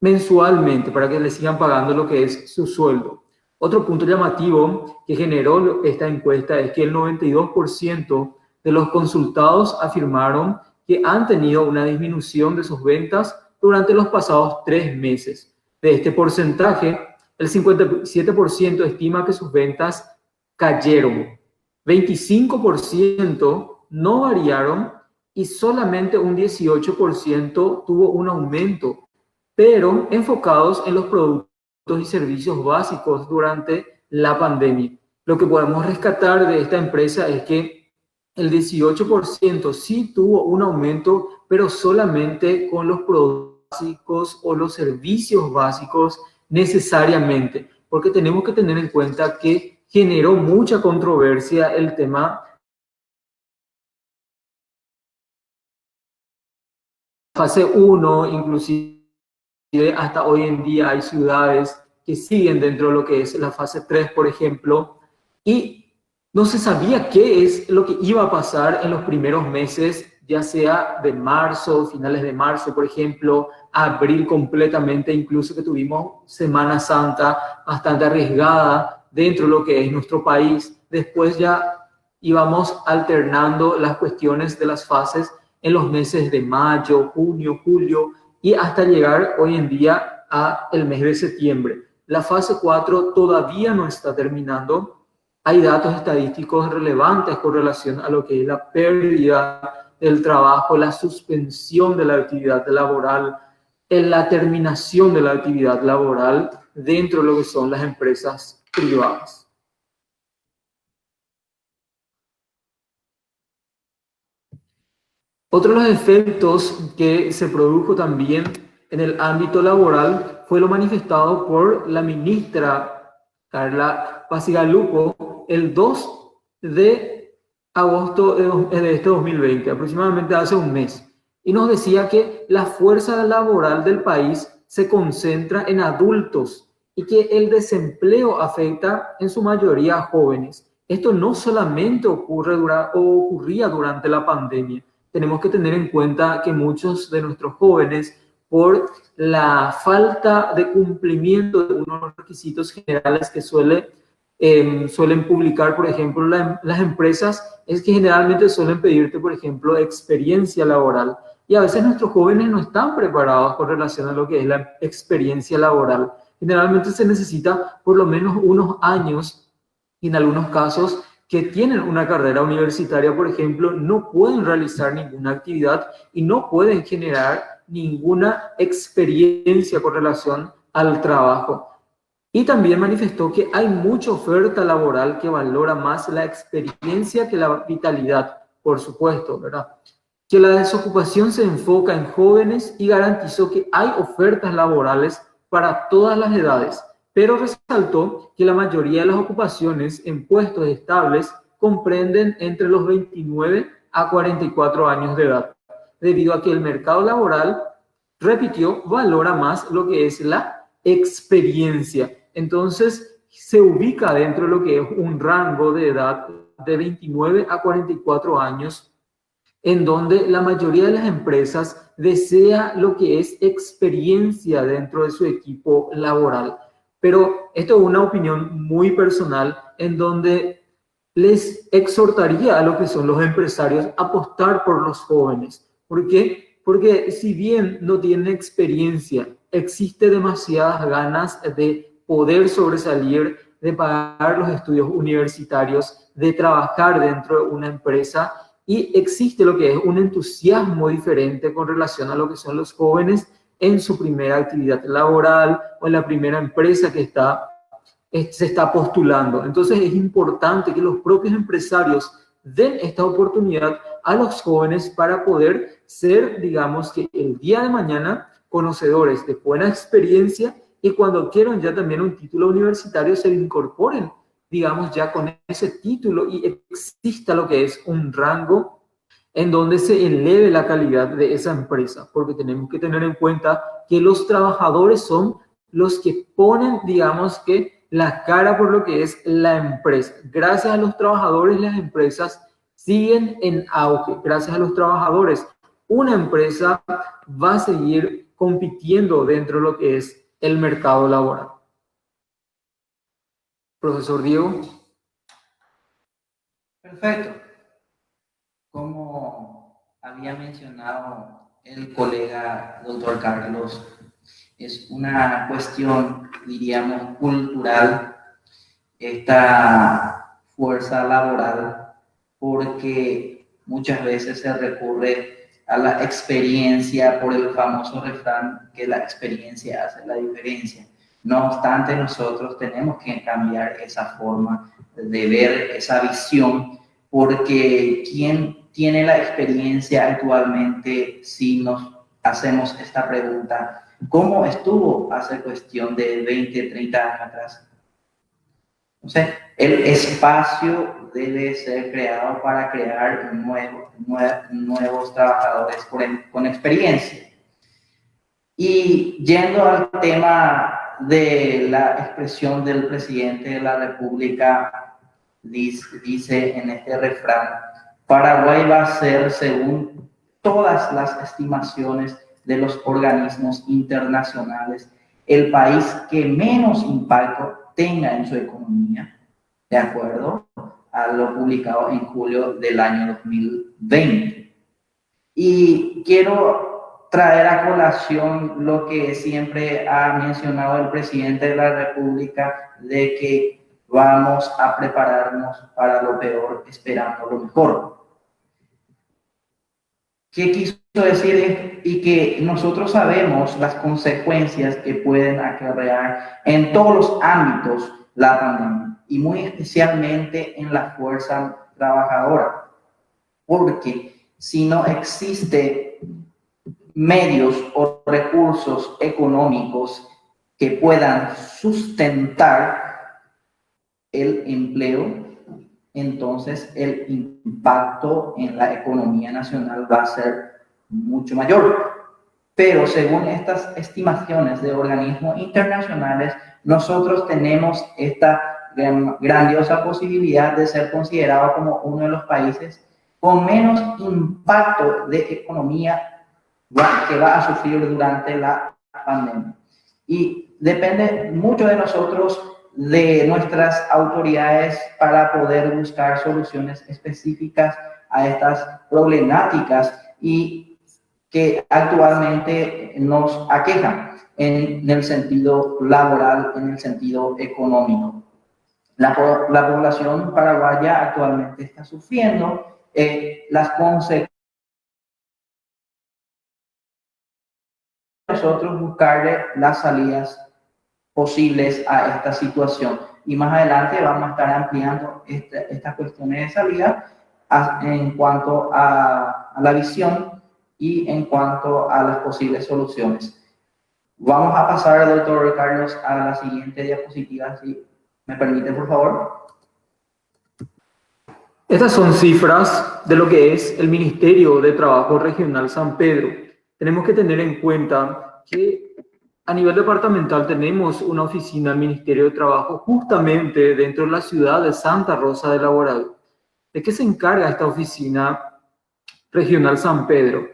mensualmente para que le sigan pagando lo que es su sueldo. Otro punto llamativo que generó esta encuesta es que el 92% de los consultados afirmaron que han tenido una disminución de sus ventas durante los pasados 3 meses. De este porcentaje, el 57% estima que sus ventas cayeron, 25% no variaron y solamente un 18% tuvo un aumento, pero enfocados en los productos y servicios básicos durante la pandemia. Lo que podemos rescatar de esta empresa es que el 18% sí tuvo un aumento, pero solamente con los productos básicos o los servicios básicos necesariamente, porque tenemos que tener en cuenta que generó mucha controversia el tema fase 1, inclusive hasta hoy en día hay ciudades que siguen dentro de lo que es la fase 3, por ejemplo, y no se sabía qué es lo que iba a pasar en los primeros meses, ya sea de marzo, finales de marzo, por ejemplo, abril completamente, incluso que tuvimos Semana Santa bastante arriesgada dentro de lo que es nuestro país. Después ya íbamos alternando las cuestiones de las fases en los meses de mayo, junio, julio y hasta llegar hoy en día a el mes de septiembre. La fase 4 todavía no está terminando. Hay datos estadísticos relevantes con relación a lo que es la pérdida del trabajo, la suspensión de la actividad laboral, la terminación de la actividad laboral dentro de lo que son las empresas privadas. Otro de los efectos que se produjo también en el ámbito laboral fue lo manifestado por la ministra Carla Pasigalupo el 2 de agosto de este 2020, aproximadamente hace un mes, y nos decía que la fuerza laboral del país se concentra en adultos y que el desempleo afecta en su mayoría a jóvenes. Esto no solamente ocurría durante la pandemia. Tenemos que tener en cuenta que muchos de nuestros jóvenes, por la falta de cumplimiento de unos requisitos generales que suele suelen publicar, por ejemplo, las empresas, es que generalmente suelen pedirte, por ejemplo, experiencia laboral. Y a veces nuestros jóvenes no están preparados con relación a lo que es la experiencia laboral. Generalmente se necesita por lo menos unos años, y en algunos casos que tienen una carrera universitaria, por ejemplo, no pueden realizar ninguna actividad y no pueden generar ninguna experiencia con relación al trabajo. Y también manifestó que hay mucha oferta laboral que valora más la experiencia que la vitalidad, por supuesto, ¿verdad? Que la desocupación se enfoca en jóvenes y garantizó que hay ofertas laborales para todas las edades, pero resaltó que la mayoría de las ocupaciones en puestos estables comprenden entre los 29 a 44 años de edad, debido a que el mercado laboral, repitió, valora más lo que es la experiencia. Entonces, se ubica dentro de lo que es un rango de edad de 29 a 44 años, en donde la mayoría de las empresas desea lo que es experiencia dentro de su equipo laboral. Pero esto es una opinión muy personal, en donde les exhortaría a lo que son los empresarios a apostar por los jóvenes. ¿Por qué? Porque si bien no tienen experiencia, existe demasiadas ganas de poder sobresalir, de pagar los estudios universitarios, de trabajar dentro de una empresa, y existe lo que es un entusiasmo diferente con relación a lo que son los jóvenes en su primera actividad laboral o en la primera empresa que se está postulando. Entonces es importante que los propios empresarios den esta oportunidad a los jóvenes para poder ser, digamos, que el día de mañana conocedores de buena experiencia, y cuando quieran ya también un título universitario se incorporen, digamos, ya con ese título, y exista lo que es un rango en donde se eleve la calidad de esa empresa, porque tenemos que tener en cuenta que los trabajadores son los que ponen, digamos, que la cara por lo que es la empresa. Gracias a los trabajadores, las empresas siguen en auge. Gracias a los trabajadores, una empresa va a seguir compitiendo dentro de lo que es el mercado laboral. Profesor Diego. Perfecto. Como había mencionado el colega doctor Carlos, es una cuestión, diríamos, cultural, esta fuerza laboral, porque muchas veces se recurre a la experiencia por el famoso refrán que la experiencia hace la diferencia. No obstante, nosotros tenemos que cambiar esa forma de ver, esa visión, porque quien tiene la experiencia actualmente, si nos hacemos esta pregunta, ¿cómo estuvo hace cuestión de 20, 30 años atrás? Entonces, el espacio debe ser creado para crear nuevos trabajadores con experiencia. Y yendo al tema de la expresión del presidente de la República, dice en este refrán, Paraguay va a ser, según todas las estimaciones de los organismos internacionales, el país que menos impacto tenga en su economía, de acuerdo a lo publicado en julio del año 2020. Y quiero traer a colación lo que siempre ha mencionado el presidente de la República, de que vamos a prepararnos para lo peor esperando lo mejor. ¿Qué quiso decir? Y que nosotros sabemos las consecuencias que pueden acarrear en todos los ámbitos la pandemia, y muy especialmente en la fuerza trabajadora, porque si no existe medios o recursos económicos que puedan sustentar el empleo, entonces el impacto en la economía nacional va a ser mucho mayor. Pero según estas estimaciones de organismos internacionales, nosotros tenemos esta grandiosa posibilidad de ser considerados como uno de los países con menos impacto de economía que va a sufrir durante la pandemia. Y depende mucho de nosotros de nuestras autoridades para poder buscar soluciones específicas a estas problemáticas y que actualmente nos aquejan en el sentido laboral, en el sentido económico. La población paraguaya actualmente está sufriendo las consecuencias. Nosotros buscarle las salidas posibles a esta situación. Y más adelante vamos a estar ampliando estas cuestiones de salida en cuanto a la visión y en cuanto a las posibles soluciones. Vamos a pasar, doctor Carlos, a la siguiente diapositiva, si me permite, por favor. Estas son cifras de lo que es el Ministerio de Trabajo Regional San Pedro. Tenemos que tener en cuenta que a nivel departamental tenemos una oficina del Ministerio de Trabajo justamente dentro de la ciudad de Santa Rosa de Laboral. ¿De qué se encarga esta oficina regional San Pedro?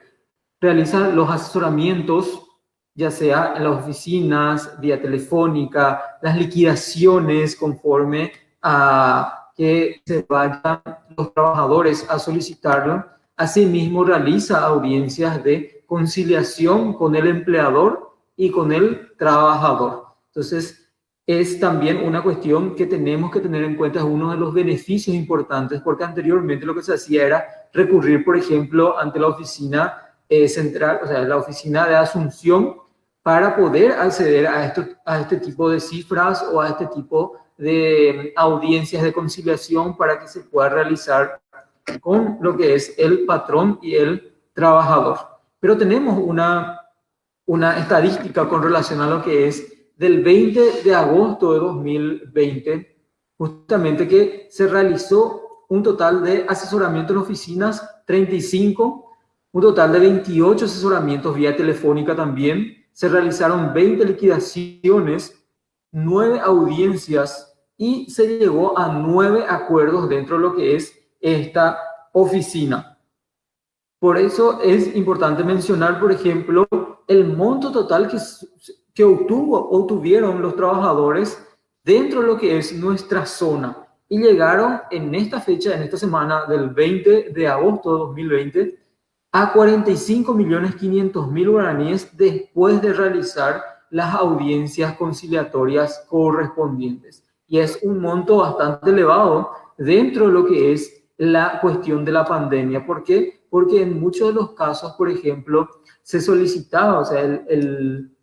Realiza los asesoramientos, ya sea en las oficinas, vía telefónica, las liquidaciones conforme a que se vayan los trabajadores a solicitarlo. Asimismo, realiza audiencias de conciliación con el empleador y con el trabajador. Entonces, es también una cuestión que tenemos que tener en cuenta, es uno de los beneficios importantes, porque anteriormente lo que se hacía era recurrir, por ejemplo, ante la oficina central, o sea, la oficina de Asunción, para poder acceder a este tipo de cifras o a este tipo de audiencias de conciliación para que se pueda realizar con lo que es el patrón y el trabajador. Pero tenemos una estadística con relación a lo que es del 20 de agosto de 2020, justamente que se realizó un total de asesoramiento en oficinas 35, un total de 28 asesoramientos vía telefónica también, se realizaron 20 liquidaciones, 9 audiencias y se llegó a 9 acuerdos dentro de lo que es esta oficina. Por eso es importante mencionar, por ejemplo, el monto total que obtuvieron los trabajadores dentro de lo que es nuestra zona. Y llegaron en esta fecha, en esta semana del 20 de agosto de 2020, a 45.500.000 guaraníes después de realizar las audiencias conciliatorias correspondientes. Y es un monto bastante elevado dentro de lo que es la cuestión de la pandemia. ¿Por qué? Porque en muchos de los casos, por ejemplo, se solicitaba, o sea, el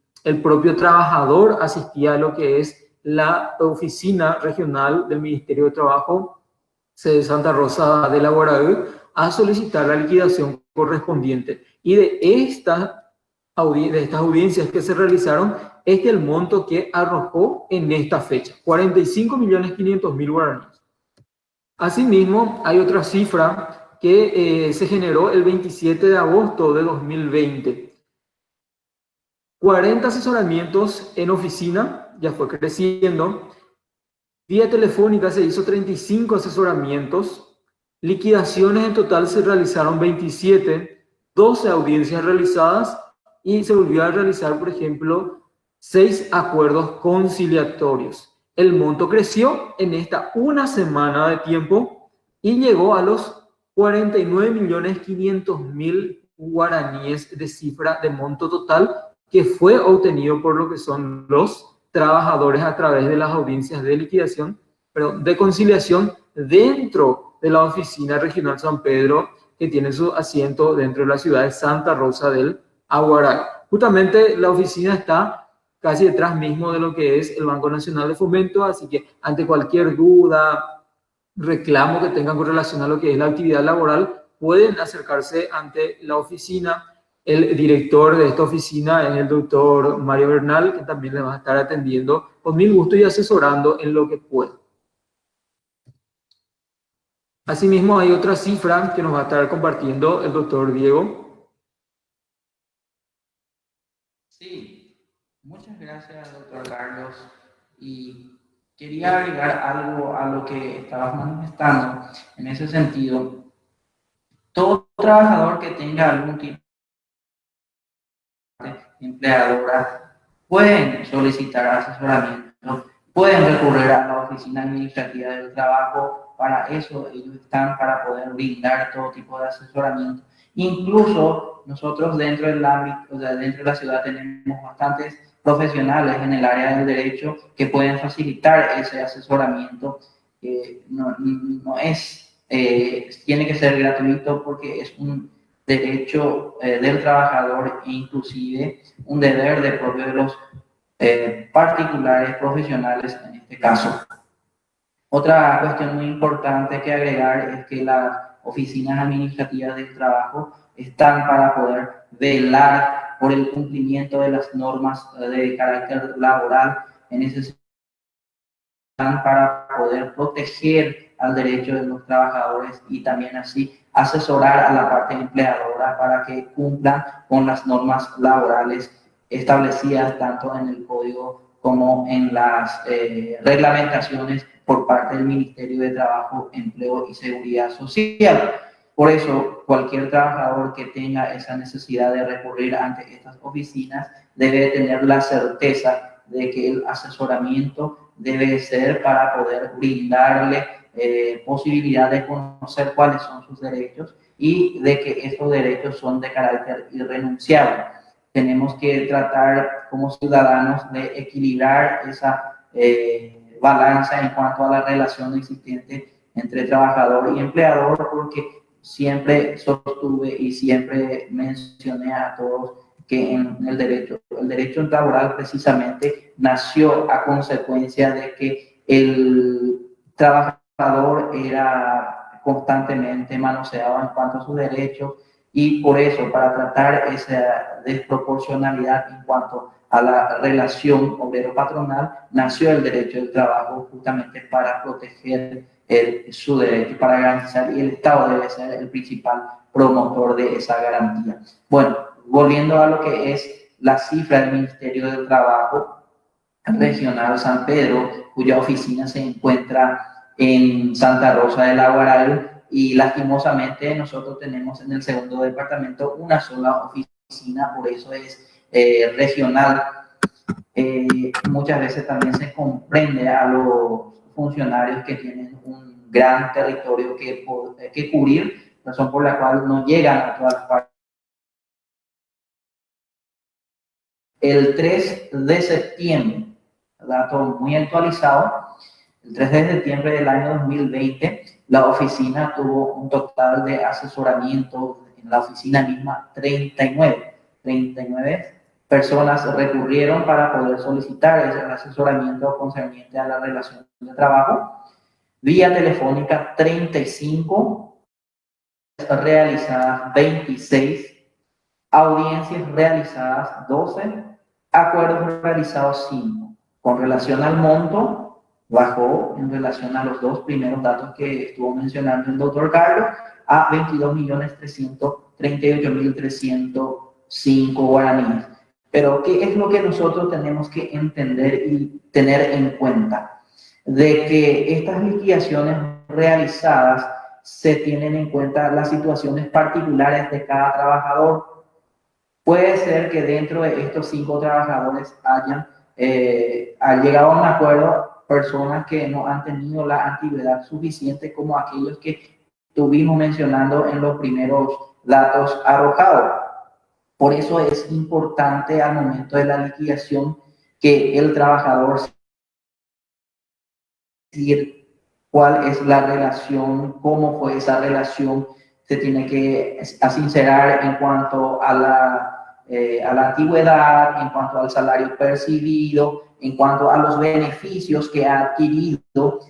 propio trabajador asistía a lo que es la oficina regional del Ministerio de Trabajo, sede Santa Rosa de Laboral, a solicitar la liquidación correspondiente. Y de estas audiencias que se realizaron, este es el monto que arrojó en esta fecha, 45.500.000 guaraníes. Asimismo, hay otra cifra que se generó el 27 de agosto de 2020. 40 asesoramientos en oficina, ya fue creciendo. Vía telefónica se hizo 35 asesoramientos. Liquidaciones en total se realizaron 27, 12 audiencias realizadas y se volvió a realizar, por ejemplo, 6 acuerdos conciliatorios. El monto creció en esta una semana de tiempo y llegó a los 49.500.000 guaraníes de cifra de monto total que fue obtenido por lo que son los trabajadores a través de las audiencias de liquidación, perdón, de conciliación dentro de la oficina regional San Pedro, que tiene su asiento dentro de la ciudad de Santa Rosa del Aguaray. Justamente la oficina está casi detrás mismo de lo que es el Banco Nacional de Fomento, así que ante cualquier duda, reclamo que tengan con relación a lo que es la actividad laboral, pueden acercarse ante la oficina. El director de esta oficina es el doctor Mario Bernal, que también le va a estar atendiendo con mil gusto y asesorando en lo que pueda. Asimismo, hay otra cifra que nos va a estar compartiendo el doctor Diego. Sí, muchas gracias, doctor Carlos. Y quería agregar algo a lo que estabas manifestando. En ese sentido, todo trabajador que tenga algún tipo de empleadora pueden solicitar asesoramiento pueden recurrir a la oficina administrativa del trabajo. Para eso ellos están, para poder brindar todo tipo de asesoramiento. Incluso nosotros dentro del ámbito, o sea, dentro de la ciudad tenemos bastantes profesionales en el área del derecho que pueden facilitar ese asesoramiento. No es, tiene que ser gratuito porque es un derecho del trabajador e inclusive un deber de propio de los particulares, profesionales en este caso. Otra cuestión muy importante que agregar es que las oficinas administrativas del trabajo están para poder velar por el cumplimiento de las normas de carácter laboral, en ese sentido, para poder proteger al derecho de los trabajadores y también así asesorar a la parte empleadora para que cumplan con las normas laborales establecidas tanto en el código como en las reglamentaciones por parte del Ministerio de Trabajo, Empleo y Seguridad Social. Por eso, cualquier trabajador que tenga esa necesidad de recurrir ante estas oficinas debe tener la certeza de que el asesoramiento debe ser para poder brindarle posibilidad de conocer cuáles son sus derechos y de que estos derechos son de carácter irrenunciable. Tenemos que tratar como ciudadanos de equilibrar esa balanza en cuanto a la relación existente entre trabajador y empleador, porque siempre sostuve y siempre mencioné a todos que en el derecho laboral precisamente nació a consecuencia de que el trabajador era constantemente manoseado en cuanto a sus derechos y por eso, para tratar esa desproporcionalidad en cuanto a la relación obrero-patronal, nació el derecho del trabajo justamente para proteger su derecho, para garantizar, y el Estado debe ser el principal promotor de esa garantía. Bueno, volviendo a lo que es la cifra del Ministerio del Trabajo Regional San Pedro, cuya oficina se encuentra en Santa Rosa de la Guaral, y lastimosamente nosotros tenemos en el segundo departamento una sola oficina, por eso es regional. Muchas veces también se comprende a los funcionarios que tienen un gran territorio que cubrir, razón por la cual no llegan a todas las partes. El 3 de septiembre, dato muy actualizado, el 3 de septiembre del año 2020, la oficina tuvo un total de asesoramiento, en la oficina misma 39 personas recurrieron para poder solicitar ese asesoramiento concerniente a la relación de trabajo. Vía telefónica 35, realizadas 26, audiencias realizadas 12, acuerdos realizados 5. Con relación al monto, bajó en relación a los dos primeros datos que estuvo mencionando el doctor Carlos a 22.338.305 guaraníes. Pero ¿qué es lo que nosotros tenemos que entender y tener en cuenta? De que estas liquidaciones realizadas se tienen en cuenta las situaciones particulares de cada trabajador. Puede ser que dentro de estos 5 trabajadores hayan llegado a un acuerdo personas que no han tenido la antigüedad suficiente como aquellos que estuvimos mencionando en los primeros datos arrojados. Por eso es importante al momento de la liquidación que el trabajador decir cuál es la relación, cómo fue esa relación, se tiene que sincerar en cuanto a la antigüedad, en cuanto al salario percibido, en cuanto a los beneficios que ha adquirido,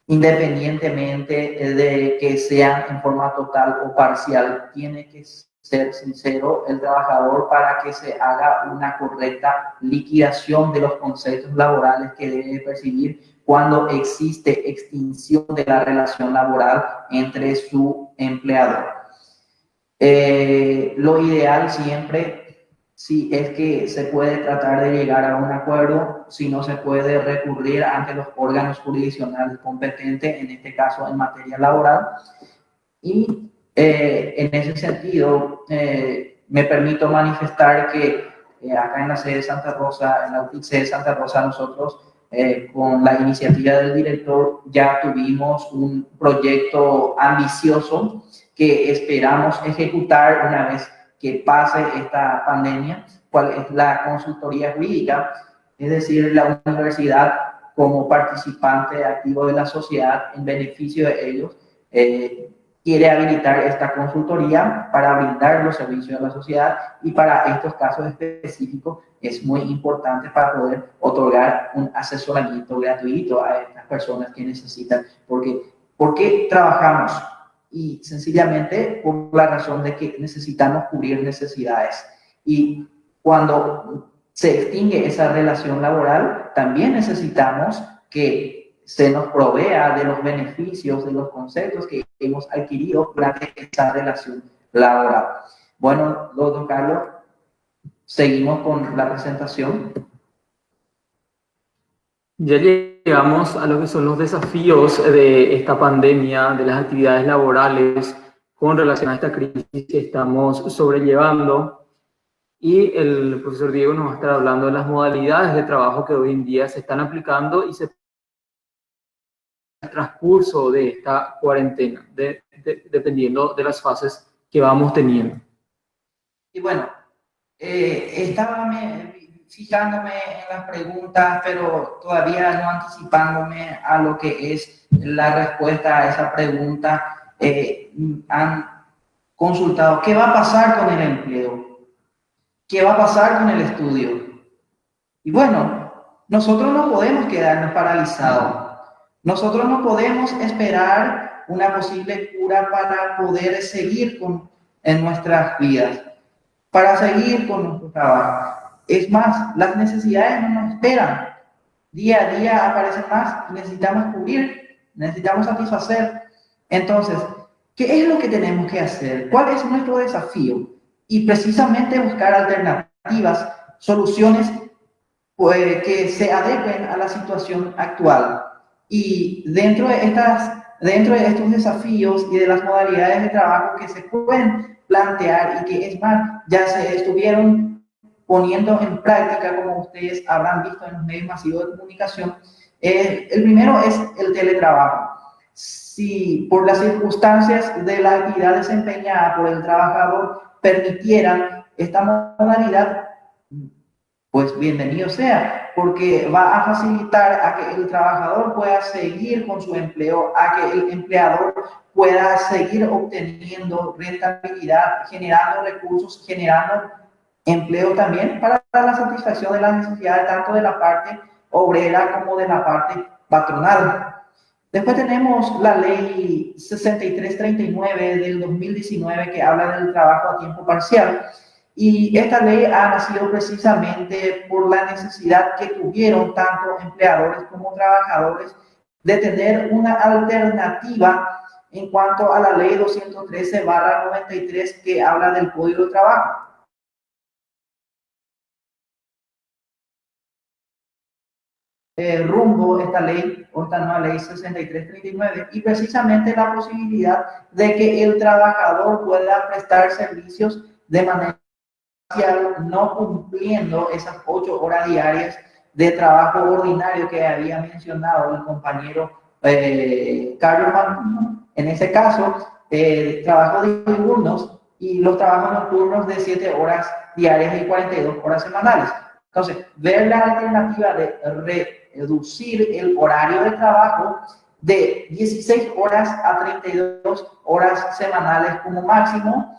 independientemente de que sean en forma total o parcial. Tiene que ser sincero el trabajador para que se haga una correcta liquidación de los conceptos laborales que debe percibir cuando existe extinción de la relación laboral entre su empleador. Lo ideal siempre, si es que se puede tratar de llegar a un acuerdo, si no se puede recurrir ante los órganos jurisdiccionales competentes, en este caso en materia laboral. Y en ese sentido, me permito manifestar que acá en la sede de Santa Rosa, en la UTIC sede de Santa Rosa, nosotros con la iniciativa del director ya tuvimos un proyecto ambicioso que esperamos ejecutar una vez que pase esta pandemia, cuál es la consultoría jurídica, es decir, la universidad como participante activo de la sociedad en beneficio de ellos, quiere habilitar esta consultoría para brindar los servicios a la sociedad y para estos casos específicos es muy importante para poder otorgar un asesoramiento gratuito a estas personas que necesitan. ¿Por qué trabajamos? Y sencillamente por la razón de que necesitamos cubrir necesidades. Y cuando se extingue esa relación laboral, también necesitamos que se nos provea de los beneficios, de los conceptos que hemos adquirido durante esa relación laboral. Bueno, doctor Carlos, seguimos con la presentación. Ya llegamos a lo que son los desafíos de esta pandemia, de las actividades laborales con relación a esta crisis que estamos sobrellevando. Y el profesor Diego nos va a estar hablando de las modalidades de trabajo que hoy en día se están aplicando y se el transcurso de esta cuarentena, dependiendo de las fases que vamos teniendo. Y bueno, estaba fijándome en las preguntas, pero todavía no anticipándome a lo que es la respuesta a esa pregunta. Han consultado qué va a pasar con el empleo, qué va a pasar con el estudio. Y bueno, nosotros no podemos quedarnos paralizados. Nosotros no podemos esperar una posible cura para poder seguir en nuestras vidas, para seguir con nuestro trabajo. Es más, las necesidades no nos esperan. Día a día aparecen más y necesitamos cubrir, necesitamos satisfacer. Entonces, ¿qué es lo que tenemos que hacer? ¿Cuál es nuestro desafío? Y precisamente buscar alternativas, soluciones que se adecuen a la situación actual. Y dentro de estos desafíos y de las modalidades de trabajo que se pueden plantear y que es más, ya se estuvieron poniendo en práctica, como ustedes habrán visto en los medios masivos de comunicación, el primero es el teletrabajo. Si por las circunstancias de la actividad desempeñada por el trabajador permitieran esta modalidad, pues bienvenido sea, porque va a facilitar a que el trabajador pueda seguir con su empleo, a que el empleador pueda seguir obteniendo rentabilidad, generando recursos, generando empleo también para la satisfacción de las necesidades tanto de la parte obrera como de la parte patronal. Después tenemos la ley 6339 del 2019 que habla del trabajo a tiempo parcial. Y esta ley ha nacido precisamente por la necesidad que tuvieron tanto empleadores como trabajadores de tener una alternativa en cuanto a la ley 213/93 que habla del Código de Trabajo. Rumbo esta ley o esta nueva ley 6339 y precisamente la posibilidad de que el trabajador pueda prestar servicios de manera no cumpliendo esas 8 horas diarias de trabajo ordinario que había mencionado el compañero Carlos Martín. En ese caso, trabajo diurnos y los trabajos nocturnos de 7 horas diarias y 42 horas semanales. Entonces, ver la alternativa de reducir el horario de trabajo de 16 horas a 32 horas semanales como máximo,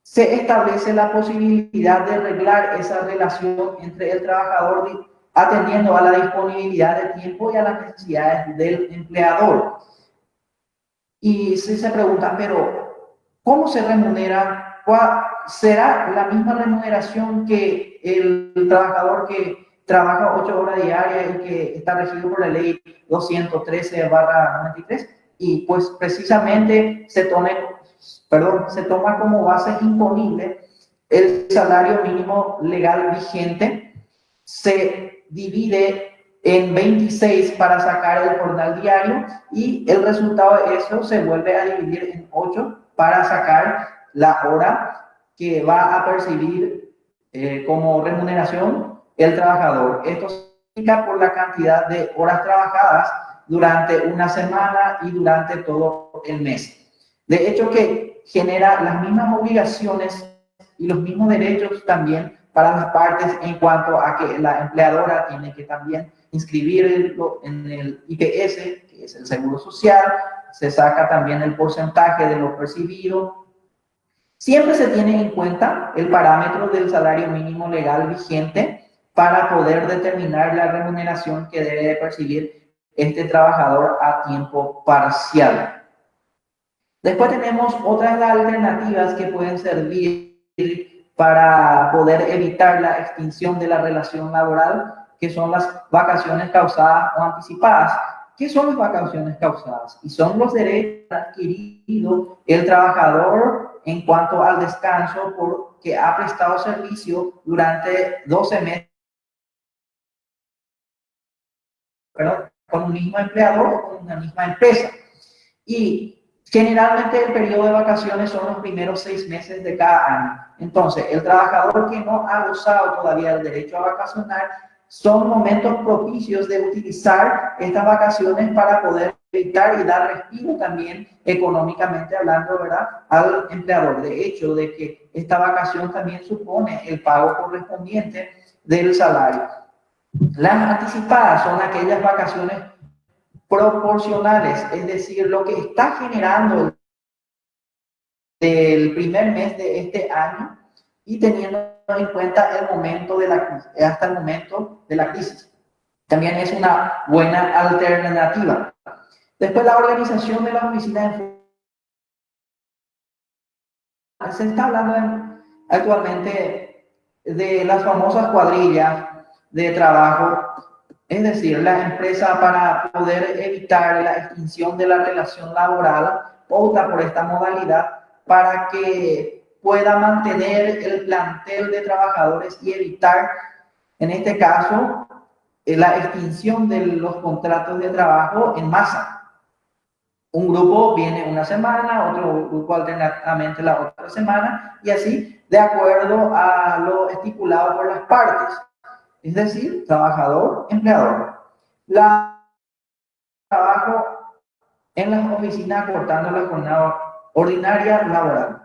se establece la posibilidad de arreglar esa relación entre el trabajador atendiendo a la disponibilidad de tiempo y a las necesidades del empleador. Y si se preguntan, pero ¿cómo se remunera? ¿Será la misma remuneración que el trabajador que trabaja 8 horas diarias y que está regido por la ley 213/93? Y pues precisamente se toma como base imponible el salario mínimo legal vigente, se divide en 26 para sacar el jornal diario y el resultado de eso se vuelve a dividir en 8 para sacar la hora que va a percibir como remuneración el trabajador. Esto por la cantidad de horas trabajadas durante una semana y durante todo el mes. De hecho, que genera las mismas obligaciones y los mismos derechos también para las partes en cuanto a que la empleadora tiene que también inscribirlo en el IPS, que es el Seguro Social, se saca también el porcentaje de lo percibido. Siempre se tiene en cuenta el parámetro del salario mínimo legal vigente para poder determinar la remuneración que debe percibir este trabajador a tiempo parcial. Después tenemos otras alternativas que pueden servir para poder evitar la extinción de la relación laboral, que son las vacaciones causadas o anticipadas. ¿Qué son las vacaciones causadas? Y son los derechos adquiridos el trabajador en cuanto al descanso porque ha prestado servicio durante 12 meses, con un mismo empleador o con una misma empresa. Y generalmente el periodo de vacaciones son los primeros 6 meses de cada año. Entonces, el trabajador que no ha gozado todavía del derecho a vacacionar, son momentos propicios de utilizar estas vacaciones para poder evitar y dar respiro también económicamente hablando, ¿verdad?, al empleador. De hecho, de que esta vacación también supone el pago correspondiente del salario. Las anticipadas son aquellas vacaciones proporcionales, es decir, lo que está generando el primer mes de este año y teniendo en cuenta el momento de la crisis, hasta el momento de la crisis. También es una buena alternativa. Después, la organización de las oficinas se está hablando actualmente de las famosas cuadrillas de trabajo. Es decir, la empresa, para poder evitar la extinción de la relación laboral, opta por esta modalidad para que pueda mantener el plantel de trabajadores y evitar, en este caso, la extinción de los contratos de trabajo en masa. Un grupo viene una semana, otro grupo alternativamente la otra semana, y así de acuerdo a lo estipulado por las partes. Es decir, trabajador, empleador. Trabajo en las oficinas cortando la jornada ordinaria laboral.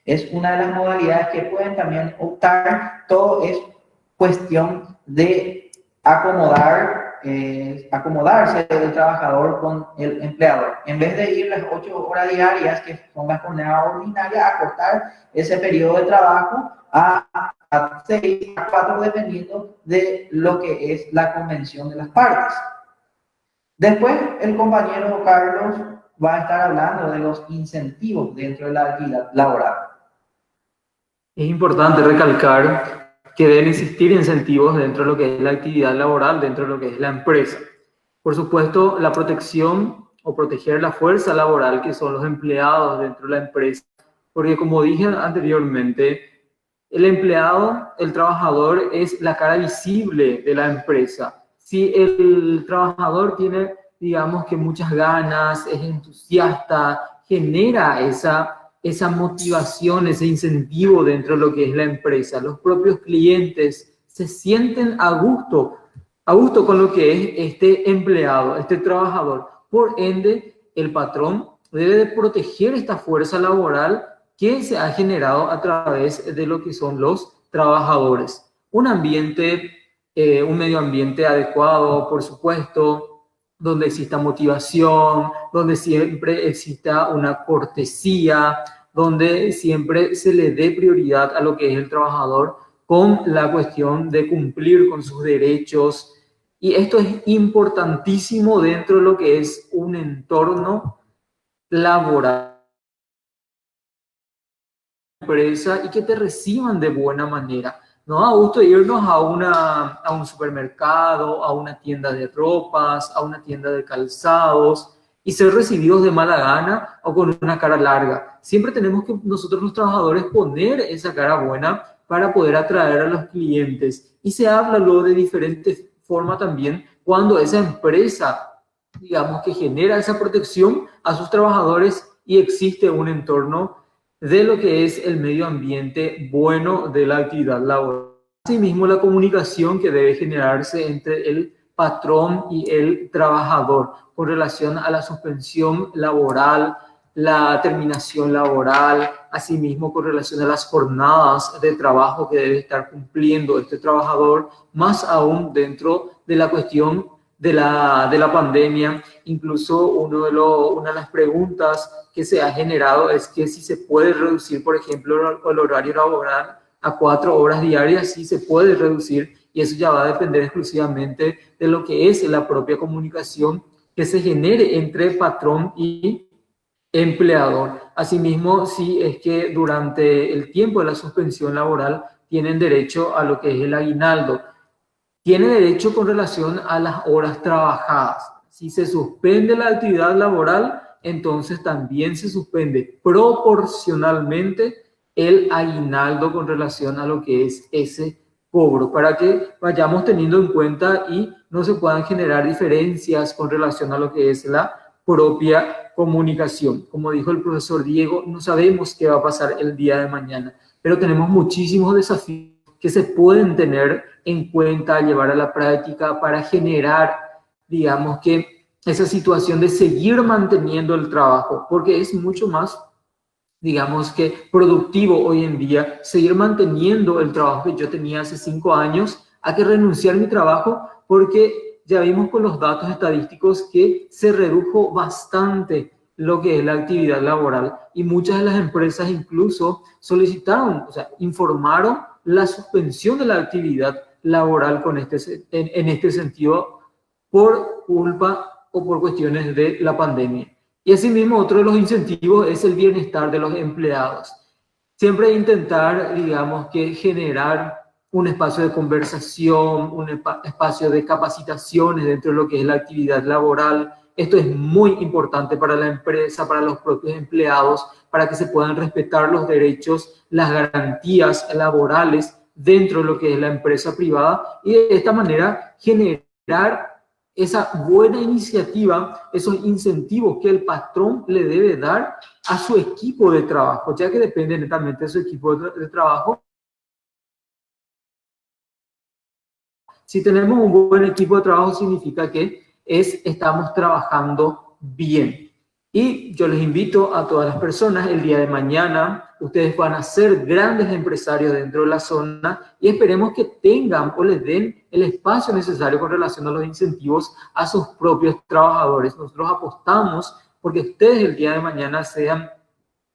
Es una de las modalidades que pueden también optar. Todo es cuestión de acomodarse el trabajador con el empleador. En vez de ir las 8 horas diarias, que son la jornada ordinaria, acortar ese periodo de trabajo a 6, a 4, dependiendo de lo que es la convención de las partes. Después, el compañero Carlos va a estar hablando de los incentivos dentro de la actividad laboral. Es importante recalcar que deben existir incentivos dentro de lo que es la actividad laboral, dentro de lo que es la empresa. Por supuesto, la protección o proteger la fuerza laboral, que son los empleados dentro de la empresa, porque como dije anteriormente, el empleado, el trabajador, es la cara visible de la empresa. Si el trabajador tiene, digamos, que muchas ganas, es entusiasta, genera esa motivación, ese incentivo dentro de lo que es la empresa. Los propios clientes se sienten a gusto con lo que es este empleado, este trabajador. Por ende, el patrón debe de proteger esta fuerza laboral que se ha generado a través de lo que son los trabajadores. Un medio ambiente adecuado, por supuesto, donde exista motivación, donde siempre exista una cortesía, donde siempre se le dé prioridad a lo que es el trabajador con la cuestión de cumplir con sus derechos. Y esto es importantísimo dentro de lo que es un entorno laboral, empresa, y que te reciban de buena manera. No da gusto irnos a un supermercado, a una tienda de ropas, a una tienda de calzados y ser recibidos de mala gana o con una cara larga. Siempre tenemos que nosotros los trabajadores poner esa cara buena para poder atraer a los clientes. Y se habla luego de diferentes formas también cuando esa empresa, digamos, que genera esa protección a sus trabajadores y existe un entorno de lo que es el medio ambiente bueno de la actividad laboral. Asimismo, la comunicación que debe generarse entre el patrón y el trabajador con relación a la suspensión laboral, la terminación laboral, asimismo con relación a las jornadas de trabajo que debe estar cumpliendo este trabajador, más aún dentro de la cuestión de la pandemia. Incluso una de las preguntas que se ha generado es que si se puede reducir, por ejemplo, el horario laboral a 4 horas diarias, sí se puede reducir, y eso ya va a depender exclusivamente de lo que es la propia comunicación que se genere entre patrón y empleador. Asimismo, si es que durante el tiempo de la suspensión laboral tienen derecho a lo que es el aguinaldo, tiene derecho con relación a las horas trabajadas. Si se suspende la actividad laboral, entonces también se suspende proporcionalmente el aguinaldo con relación a lo que es ese cobro, para que vayamos teniendo en cuenta y no se puedan generar diferencias con relación a lo que es la propia comunicación. Como dijo el profesor Diego, no sabemos qué va a pasar el día de mañana, pero tenemos muchísimos desafíos que se pueden tener en cuenta, llevar a la práctica para generar, digamos que, esa situación de seguir manteniendo el trabajo, porque es mucho más, digamos que, productivo hoy en día seguir manteniendo el trabajo que yo tenía hace 5 años a que renunciar a mi trabajo, porque ya vimos con los datos estadísticos que se redujo bastante lo que es la actividad laboral, y muchas de las empresas incluso solicitaron, o sea, informaron la suspensión de la actividad laboral en este sentido por culpa o por cuestiones de la pandemia. Y asimismo, otro de los incentivos es el bienestar de los empleados. Siempre intentar, digamos, que generar un espacio de conversación, un espacio de capacitaciones dentro de lo que es la actividad laboral. Esto es muy importante para la empresa, para los propios empleados, para que se puedan respetar los derechos, las garantías laborales dentro de lo que es la empresa privada, y de esta manera generar esa buena iniciativa, esos incentivos que el patrón le debe dar a su equipo de trabajo, ya que depende netamente de su equipo de trabajo. Si tenemos un buen equipo de trabajo, significa que estamos trabajando bien. Y yo les invito a todas las personas, el día de mañana, ustedes van a ser grandes empresarios dentro de la zona, y esperemos que tengan o les den el espacio necesario con relación a los incentivos a sus propios trabajadores. Nosotros apostamos porque ustedes el día de mañana sean,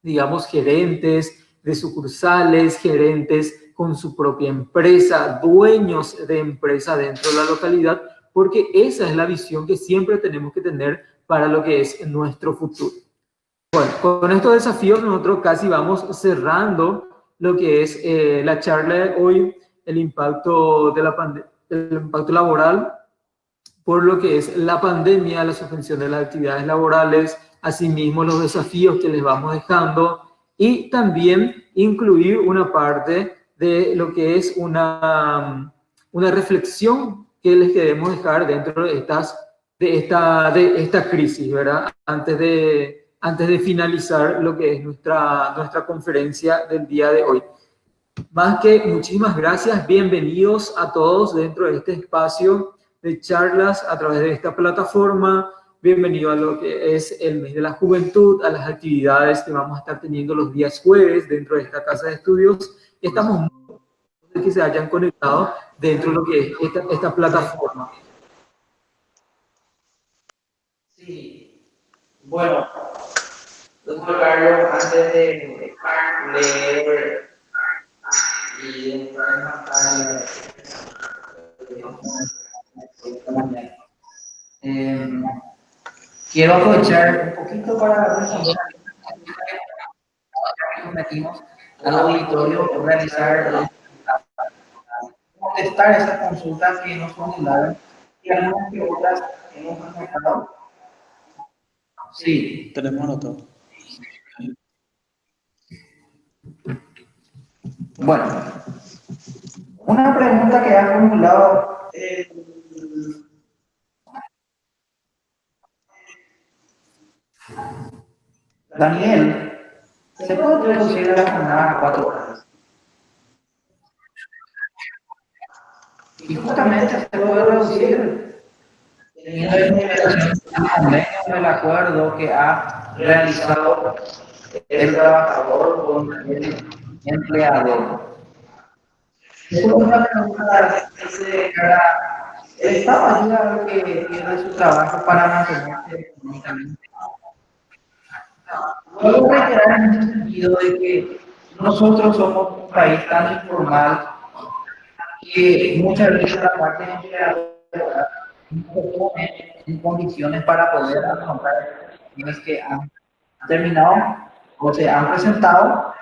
digamos, gerentes de sucursales, gerentes con su propia empresa, dueños de empresa dentro de la localidad, porque esa es la visión que siempre tenemos que tener para lo que es nuestro futuro. Bueno, con estos desafíos nosotros casi vamos cerrando lo que es la charla de hoy, el impacto el impacto laboral por lo que es la pandemia, la suspensión de las actividades laborales, asimismo los desafíos que les vamos dejando, y también incluir una parte de lo que es una reflexión que les queremos dejar dentro de esta crisis, ¿verdad? Antes de finalizar lo que es nuestra conferencia del día de hoy. Más que muchísimas gracias, bienvenidos a todos dentro de este espacio de charlas a través de esta plataforma. Bienvenido a lo que es el mes de la juventud, a las actividades que vamos a estar teniendo los días jueves dentro de esta casa de estudios. Estamos muy contentos de que se hayan conectado dentro de lo que es esta plataforma. Sí, bueno, doctor Carlos, antes de leer y entrar en pantalla quiero aprovechar un poquito para responder a la pregunta que nos metimos al auditorio, realizar, contestar esas consultas que nos formularon y algunas que otras hemos anotado. Sí. Tenemos anotado. Bueno, una pregunta que ha formulado Daniel, ¿se puede reducir la jornada a 4 horas? Y justamente se puede reducir teniendo en consideración el convenio del acuerdo que ha realizado el trabajador con el empleador. Después una pregunta dice, ¿el Estado ayuda a lo que pierde su trabajo para mantenerse económicamente? Puedo reiterar en ese sentido de que nosotros somos un país tan informal que muchas veces la parte empleadora no se pone en condiciones para poder afrontar las que han terminado o se han presentado,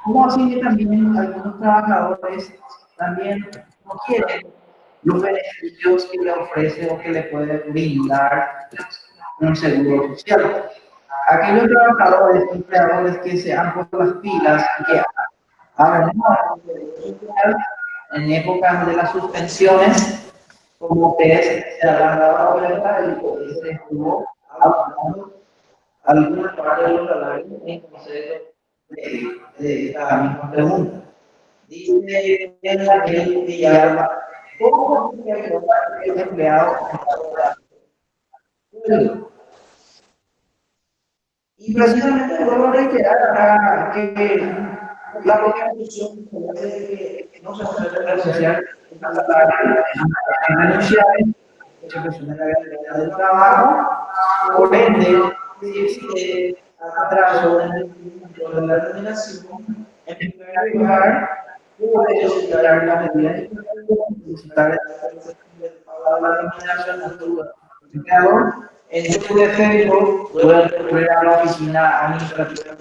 como así que también algunos trabajadores también no quieren los beneficios que le ofrece o que le puede brindar un seguro social. Aquellos trabajadores, empleadores que se han puesto las pilas y que han en épocas de las suspensiones, como ustedes se habrán dado cuenta, el poder se estuvo abonando alguna parte de los salarios en concepto de esta misma pregunta. Dice Daniel Villalba, ¿cómo se ayuda el empleado? Y precisamente vuelvo a reiterar que la propia Constitución que no se puede renunciar a renunciar de la realidad del trabajo, por ende, si existe atraso en el de la remuneración, en primer lugar, puede solicitar la medida de solicitar la remuneración al empleador. En su defecto, puede recurrir a la oficina administrativa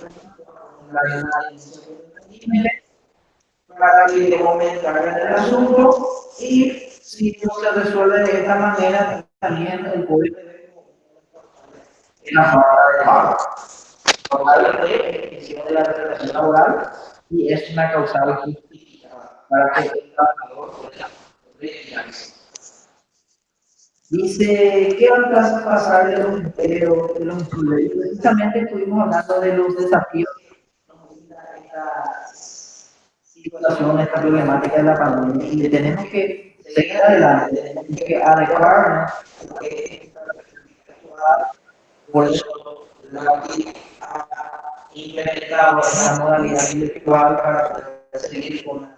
para que le comenten el asunto y si no se resuelve de esta manera, también el puede en la forma de pago. Total de extinción de la relación laboral y es una causal justificada para que el trabajador pueda retirarse. Dice, ¿qué va a pasar de los empleos, de los empleos? Precisamente estuvimos hablando de los desafíos que nos brinda esta situación, esta problemática de la pandemia y tenemos que seguir adelante, tenemos que adecuarnos a que por eso la que ha implementado esta modalidad virtual para poder seguir con la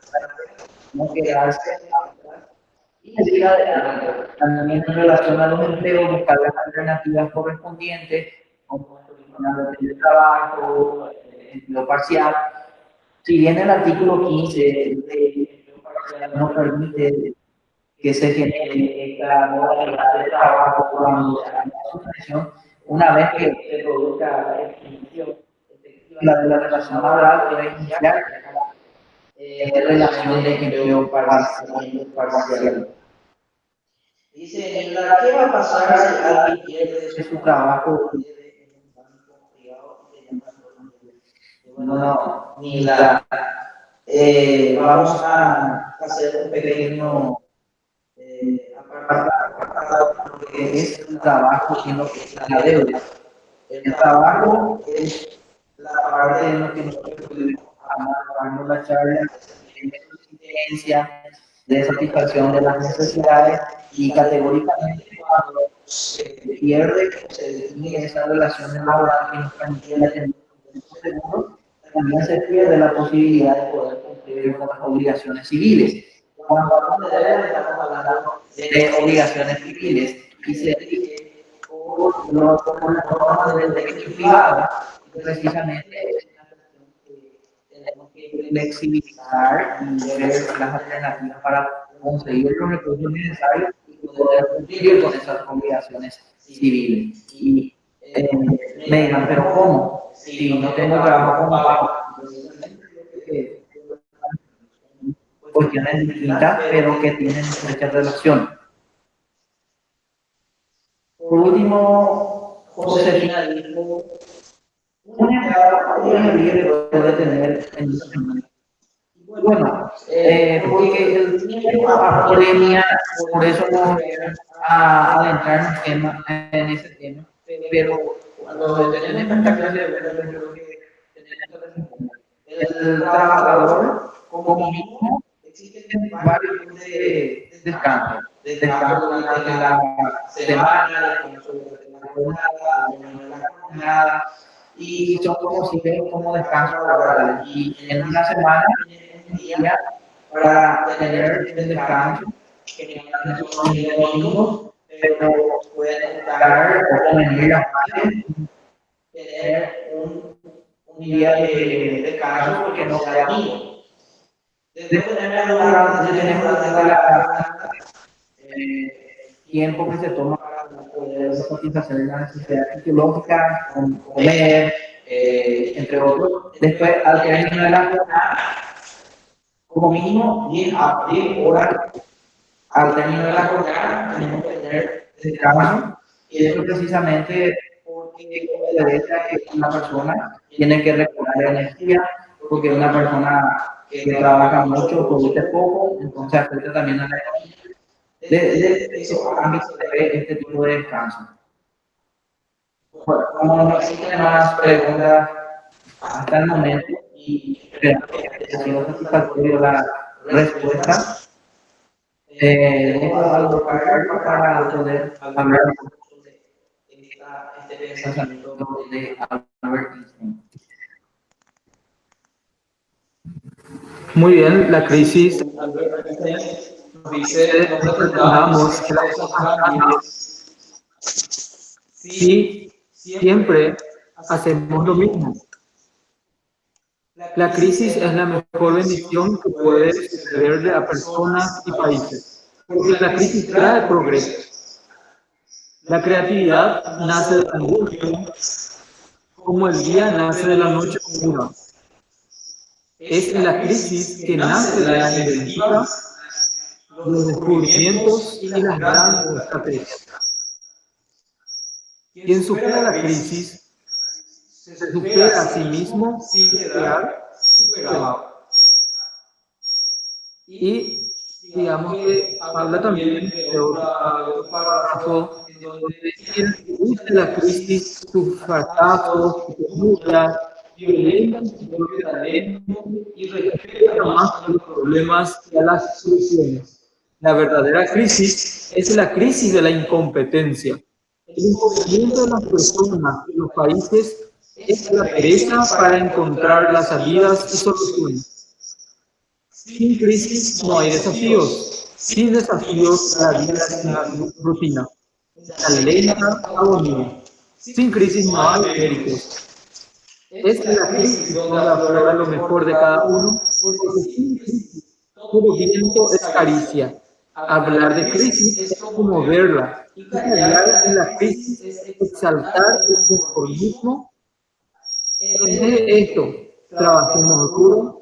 no quedarse y seguir adelante. También en relación a los empleos, buscar las alternativas correspondientes, como el trabajo, el empleo parcial. Si bien el artículo 15 de no permite que se genere esta modalidad de trabajo cuando haya suspensión, una vez que se produzca la extinción efectiva de la relación laboral, puede iniciar relación de empleo parcial. Dice, ¿qué va a pasar si alguien pierde su trabajo en un banco privado y se llama? Bueno, mira, vamos a hacer un pequeño apartado de lo que es el trabajo y lo que es la deuda. El trabajo es la parte de lo que nosotros podemos hablar la charla de subsistencia, de satisfacción de las necesidades y categóricamente cuando se pierde, se define esa relación laboral que nos permitía tener un seguro, también se pierde la posibilidad de poder cumplir con las obligaciones civiles. Cuando hablamos de deuda, estamos hablando de obligaciones civiles y se rige por la norma del derecho privado. Precisamente es una cuestión que tenemos que flexibilizar y ver las alternativas para conseguir los recursos necesarios y poder cumplir con esas obligaciones civiles. Y me dirán, ¿pero cómo? Si no tengo trabajo, ¿cómo pago? Cuestiones distintas, pero que tienen mucha relación. Por último, Josefina dijo, un empleado libre puede tener en esta semana. Bueno, porque el tiempo apremia, por eso no voy a adentrarnos en ese tema, pero cuando tenemos esta clase de verdad, yo creo que tenemos que responder. El trabajador, como mínimo, existen varios tipos de descanso. Descanso durante la semana, descanso durante la jornada, durante la jornada, y son conocidos como descanso laboral. Y en una semana tienen un día para tener el descanso, que generalmente son los días domingos, pero pueden estar o venir las madres, tener un día de descanso porque no sea domingo. Después tenemos la tiempo que se toma para poder satisfacer las necesidades fisiológicas, comer, entre otros. Después, al término de la jornada, como mínimo 10 horas al término de la jornada, tenemos que tener descanso, y eso precisamente porque obedece a que una persona tiene que recuperar energía, porque una persona que trabaja mucho produce poco, entonces afecta también a la economía. De esos ámbitos se ve este tipo de descanso. Bueno, como no existen más preguntas hasta el momento, y creo que ha sido satisfactorio la respuesta, dejo algo para poder hablar sobre este pensamiento de Albert Einstein. Muy bien, la crisis Albert Einstein nos dice, nos pretendamos que las cosas cambien si siempre hacemos lo mismo. La crisis es la mejor bendición que puede sucederle a personas y países, porque la crisis trae progreso. La creatividad nace de la angustia, como el día nace de la noche oscura. Es en la crisis que nace la inventiva, los descubrimientos y las grandes estrategias. Quien supera la crisis se supera a sí mismo sin quedar superado. Y digamos que habla también de otro párrafo en donde quien use la crisis, sus fracasos, sus burlas, violenta su propio talento y respeta más a los problemas que a las soluciones. La verdadera crisis es la crisis de la incompetencia. El incumplimiento de las personas y los países es la pereza para encontrar las salidas y soluciones. Sin crisis no hay desafíos. Sin desafíos la vida es una rutina, una lenta agonía. Sin crisis no hay méritos. Es en la crisis donde aflora lo mejor de cada uno, porque sin crisis todo viento es caricia. Hablar de crisis es como verla, y callar en la crisis es exaltar el conformismo. En vez de esto, trabajemos duro,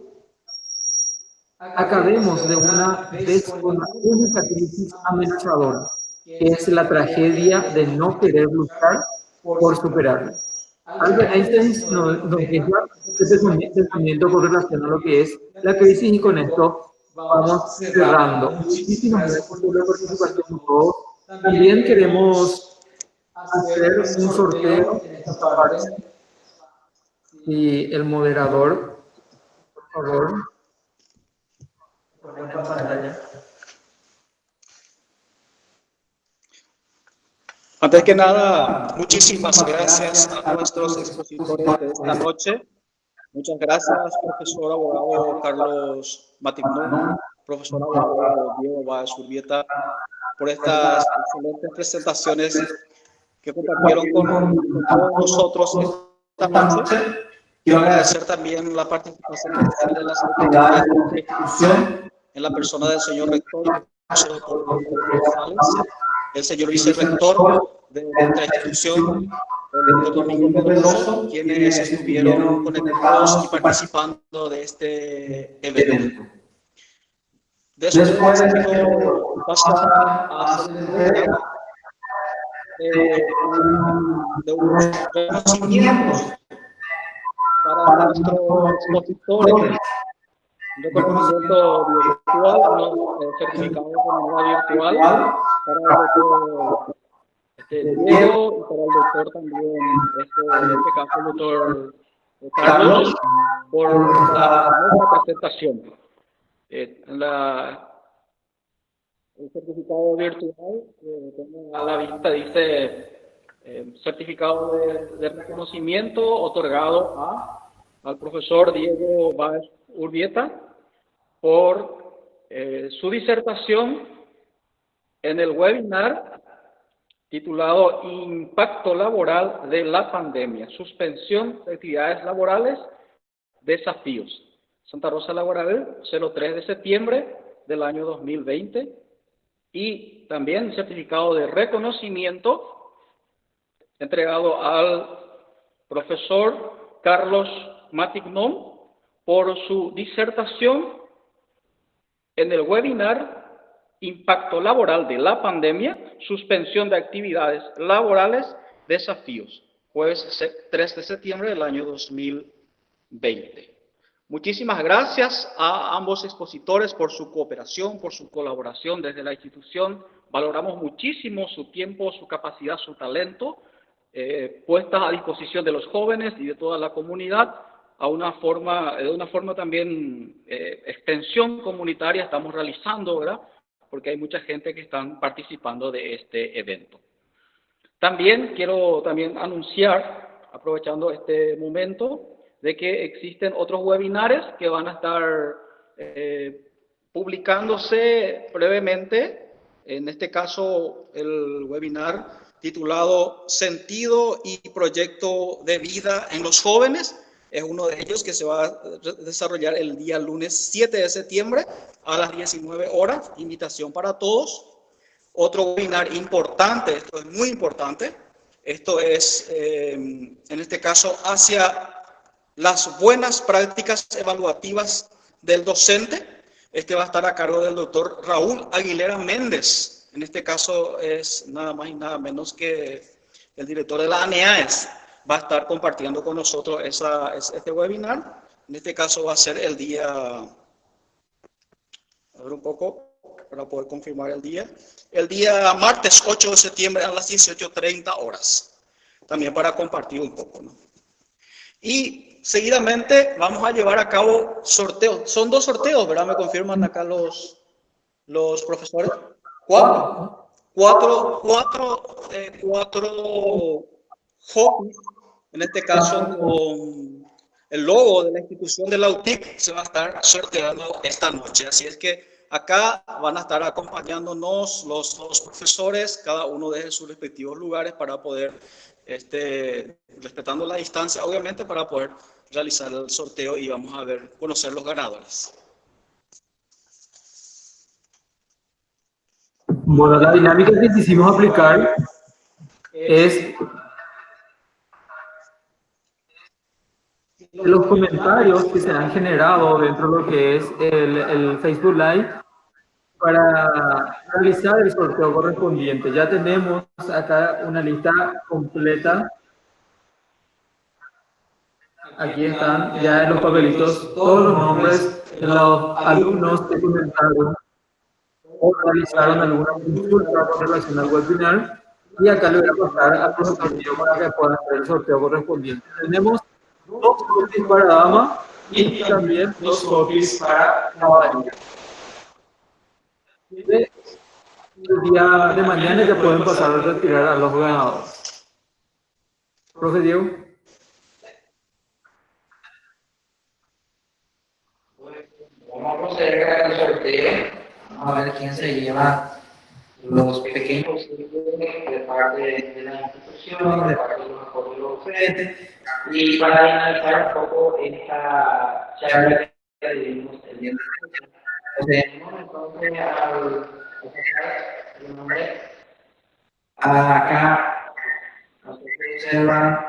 acabemos de una vez con la única crisis amenazadora, que es la tragedia de no querer luchar por superarla. Albert Einstein nos deja este pensamiento con relación a lo que es la crisis, y con esto vamos cerrando. Muchísimas gracias por la participación de todos. También queremos hacer un sorteo en esta parte. Y el moderador, por favor, poner en pantalla. Antes que nada, muchísimas gracias a nuestros expositores de esta noche. Muchas gracias, profesor abogado Carlos Matignón, profesor abogado Diego Báez Urbieta, por estas excelentes presentaciones que compartieron con todos nosotros esta noche. Quiero agradecer también la participación especial de las autoridades de nuestra institución, en la persona del señor rector, el señor vicerrector de nuestra institución, el doctor Domingo Pedroso, quienes estuvieron conectados y participando de este evento. Después quiero pasar a hacer de unos reconocimientos para nuestros expositores. Un reconocimiento virtual, certificado de manera virtual, para el doctor Diego y para el doctor también, en este caso el doctor Carlos, por la nueva presentación. El certificado virtual que tengo a la vista dice certificado de reconocimiento otorgado al profesor Diego Báez Urbieta por su disertación en el webinar titulado Impacto laboral de la pandemia, suspensión de actividades laborales, desafíos. Santa Rosa Laboral, 03 de septiembre del año 2020. Y también certificado de reconocimiento entregado al profesor Carlos Matignon por su disertación en el webinar Impacto laboral de la pandemia, suspensión de actividades laborales, desafíos, jueves 3 de septiembre del año 2020. Muchísimas gracias a ambos expositores por su cooperación, por su colaboración desde la institución. Valoramos muchísimo su tiempo, su capacidad, su talento, puestas a disposición de los jóvenes y de toda la comunidad, de una forma también extensión comunitaria estamos realizando, ¿verdad? Porque hay mucha gente que están participando de este evento. También quiero anunciar, aprovechando este momento, de que existen otros webinares que van a estar publicándose brevemente. En este caso, el webinar titulado Sentido y Proyecto de Vida en los Jóvenes es uno de ellos que se va a desarrollar el día lunes 7 de septiembre a las 19 horas. Invitación para todos. Otro webinar importante, esto es muy importante, esto es, en este caso, hacia las buenas prácticas evaluativas del docente. Este va a estar a cargo del doctor Raúl Aguilera Méndez. En este caso es nada más y nada menos que el director de la ANEAES. Va a estar compartiendo con nosotros este webinar. En este caso va a ser el día, a ver un poco, para poder confirmar el día martes 8 de septiembre a las 18:30 horas. También para compartir un poco, ¿no? Y seguidamente vamos a llevar a cabo sorteos. Son 2 sorteos, ¿verdad? Me confirman acá los profesores. 4 hobbies, en este caso con el logo de la institución de la UTIC, se va a estar sorteando esta noche. Así es que acá van a estar acompañándonos los profesores, cada uno desde sus respectivos lugares para poder, respetando la distancia, obviamente, para poder realizar el sorteo y vamos a conocer los ganadores. Bueno, la dinámica que quisimos aplicar es los comentarios que se han generado dentro de lo que es el Facebook Live para realizar el sorteo correspondiente. Ya tenemos acá una lista completa. Aquí están ya en los papelitos todos los nombres de los alumnos que comentaron o realizaron alguna consulta con relación al webinar. Y acá le voy a pasar al profesor Diego para que pueda hacer el sorteo correspondiente. Tenemos 2 copies para dama y también 2 copies para caballero. El día de mañana ya pueden pasar a retirar a los ganadores. Profe Diego. Vamos a proceder al sorteo. Vamos a ver quién se lleva los pequeños de parte de la institución, de parte de los docentes. Y para finalizar un poco esta charla que tuvimos el día de hoy, tenemos entonces al nombre. Acá, no sé si observan,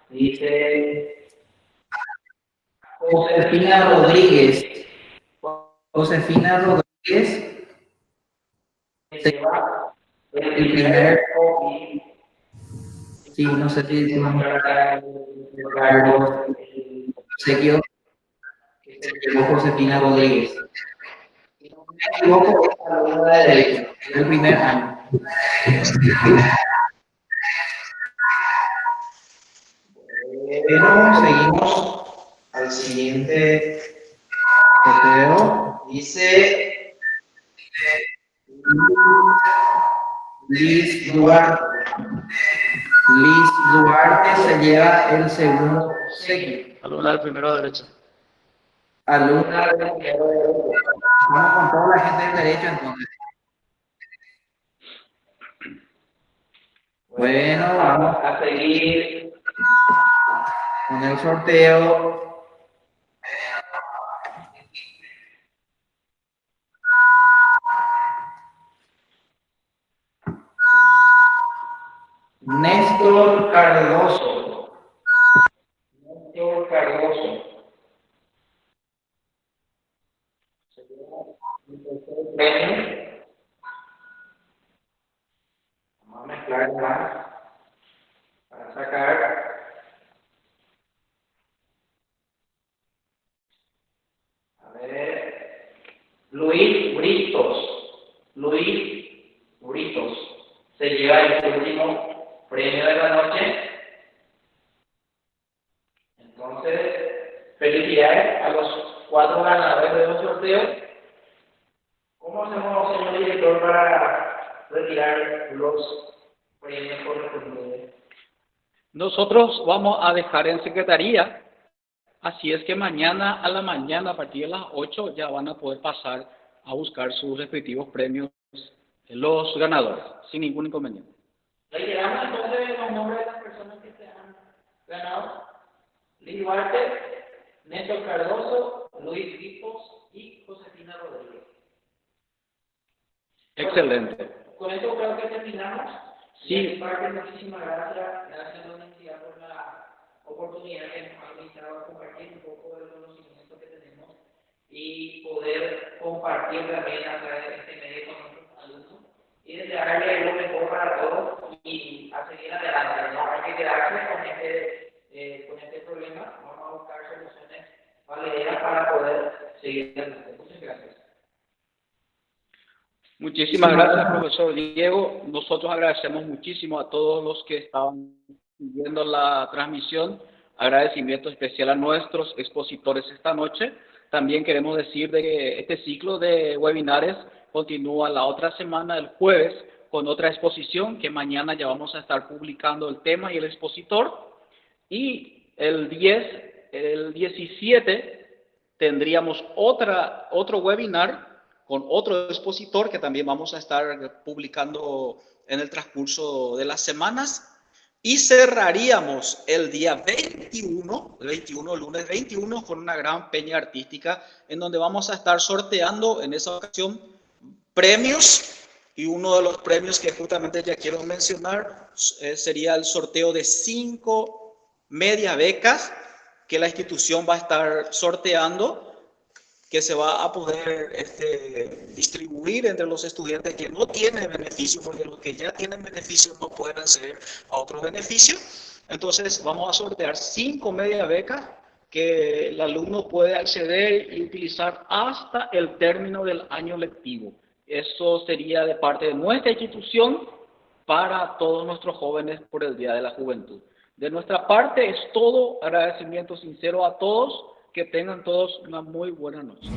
dice Josefina Rodríguez. Josefina Rodríguez se lleva el primer copy. Sí, no sé si vamos a hablar el obsequio que se llevó Josefina Rodríguez. Si no me equivoco, es la alumna de Derecho, el primer año. Pero seguimos al siguiente sorteo. Dice Liz Duarte. Liz Duarte se lleva el segundo obsequio. Alumna del primero de derecho. Alumna del primero de derecho. Vamos con toda la gente del derecho entonces. Bueno, vamos a seguir con el sorteo. Néstor Cardoso. Néstor Cardoso. Premio. Vamos a mezclar más para sacar. A ver. Luis Britos. Luis Britos se lleva el último premio de la noche. Entonces, felicidades a los 4 ganadores de los sorteos. ¿Cómo hacemos, señor director, para retirar los premios correspondientes? Nosotros vamos a dejar en secretaría, así es que mañana a la mañana, a partir de las 8, ya van a poder pasar a buscar sus respectivos premios los ganadores, sin ningún inconveniente. Reiteramos entonces los nombres de las personas que se han ganado. Liz Duarte, Néstor Cardoso, Luis Gripos y Josefina Rodríguez. Excelente. Con esto creo que terminamos. Sí. Y de mi parte, muchísimas gracias. Gracias a la universidad por la oportunidad que nos ha brindado a compartir un poco del conocimiento que tenemos y poder compartir también a través de este medio con nuestros alumnos y desearle lo mejor para todos y a seguir adelante. No hay que quedarse con este problema. Vamos a buscar soluciones valederas para poder seguir adelante. Muchas gracias. Muchísimas gracias, profesor Diego. Nosotros agradecemos muchísimo a todos los que estaban viendo la transmisión. Agradecimiento especial a nuestros expositores esta noche. También queremos decir de que este ciclo de webinares continúa la otra semana, el jueves, con otra exposición que mañana ya vamos a estar publicando el tema y el expositor. Y el 17 tendríamos otro webinar con otro expositor que también vamos a estar publicando en el transcurso de las semanas. Y cerraríamos el día 21, lunes 21, con una gran peña artística en donde vamos a estar sorteando en esa ocasión premios. Y uno de los premios que justamente ya quiero mencionar sería el sorteo de 5 media becas que la institución va a estar sorteando, que se va a poder distribuir entre los estudiantes que no tienen beneficio, porque los que ya tienen beneficio no pueden acceder a otros beneficios. Entonces vamos a sortear 5 media becas que el alumno puede acceder y utilizar hasta el término del año lectivo. Eso sería de parte de nuestra institución para todos nuestros jóvenes por el Día de la Juventud. De nuestra parte es todo. Agradecimiento sincero a todos. Que tengan todos una muy buena noche.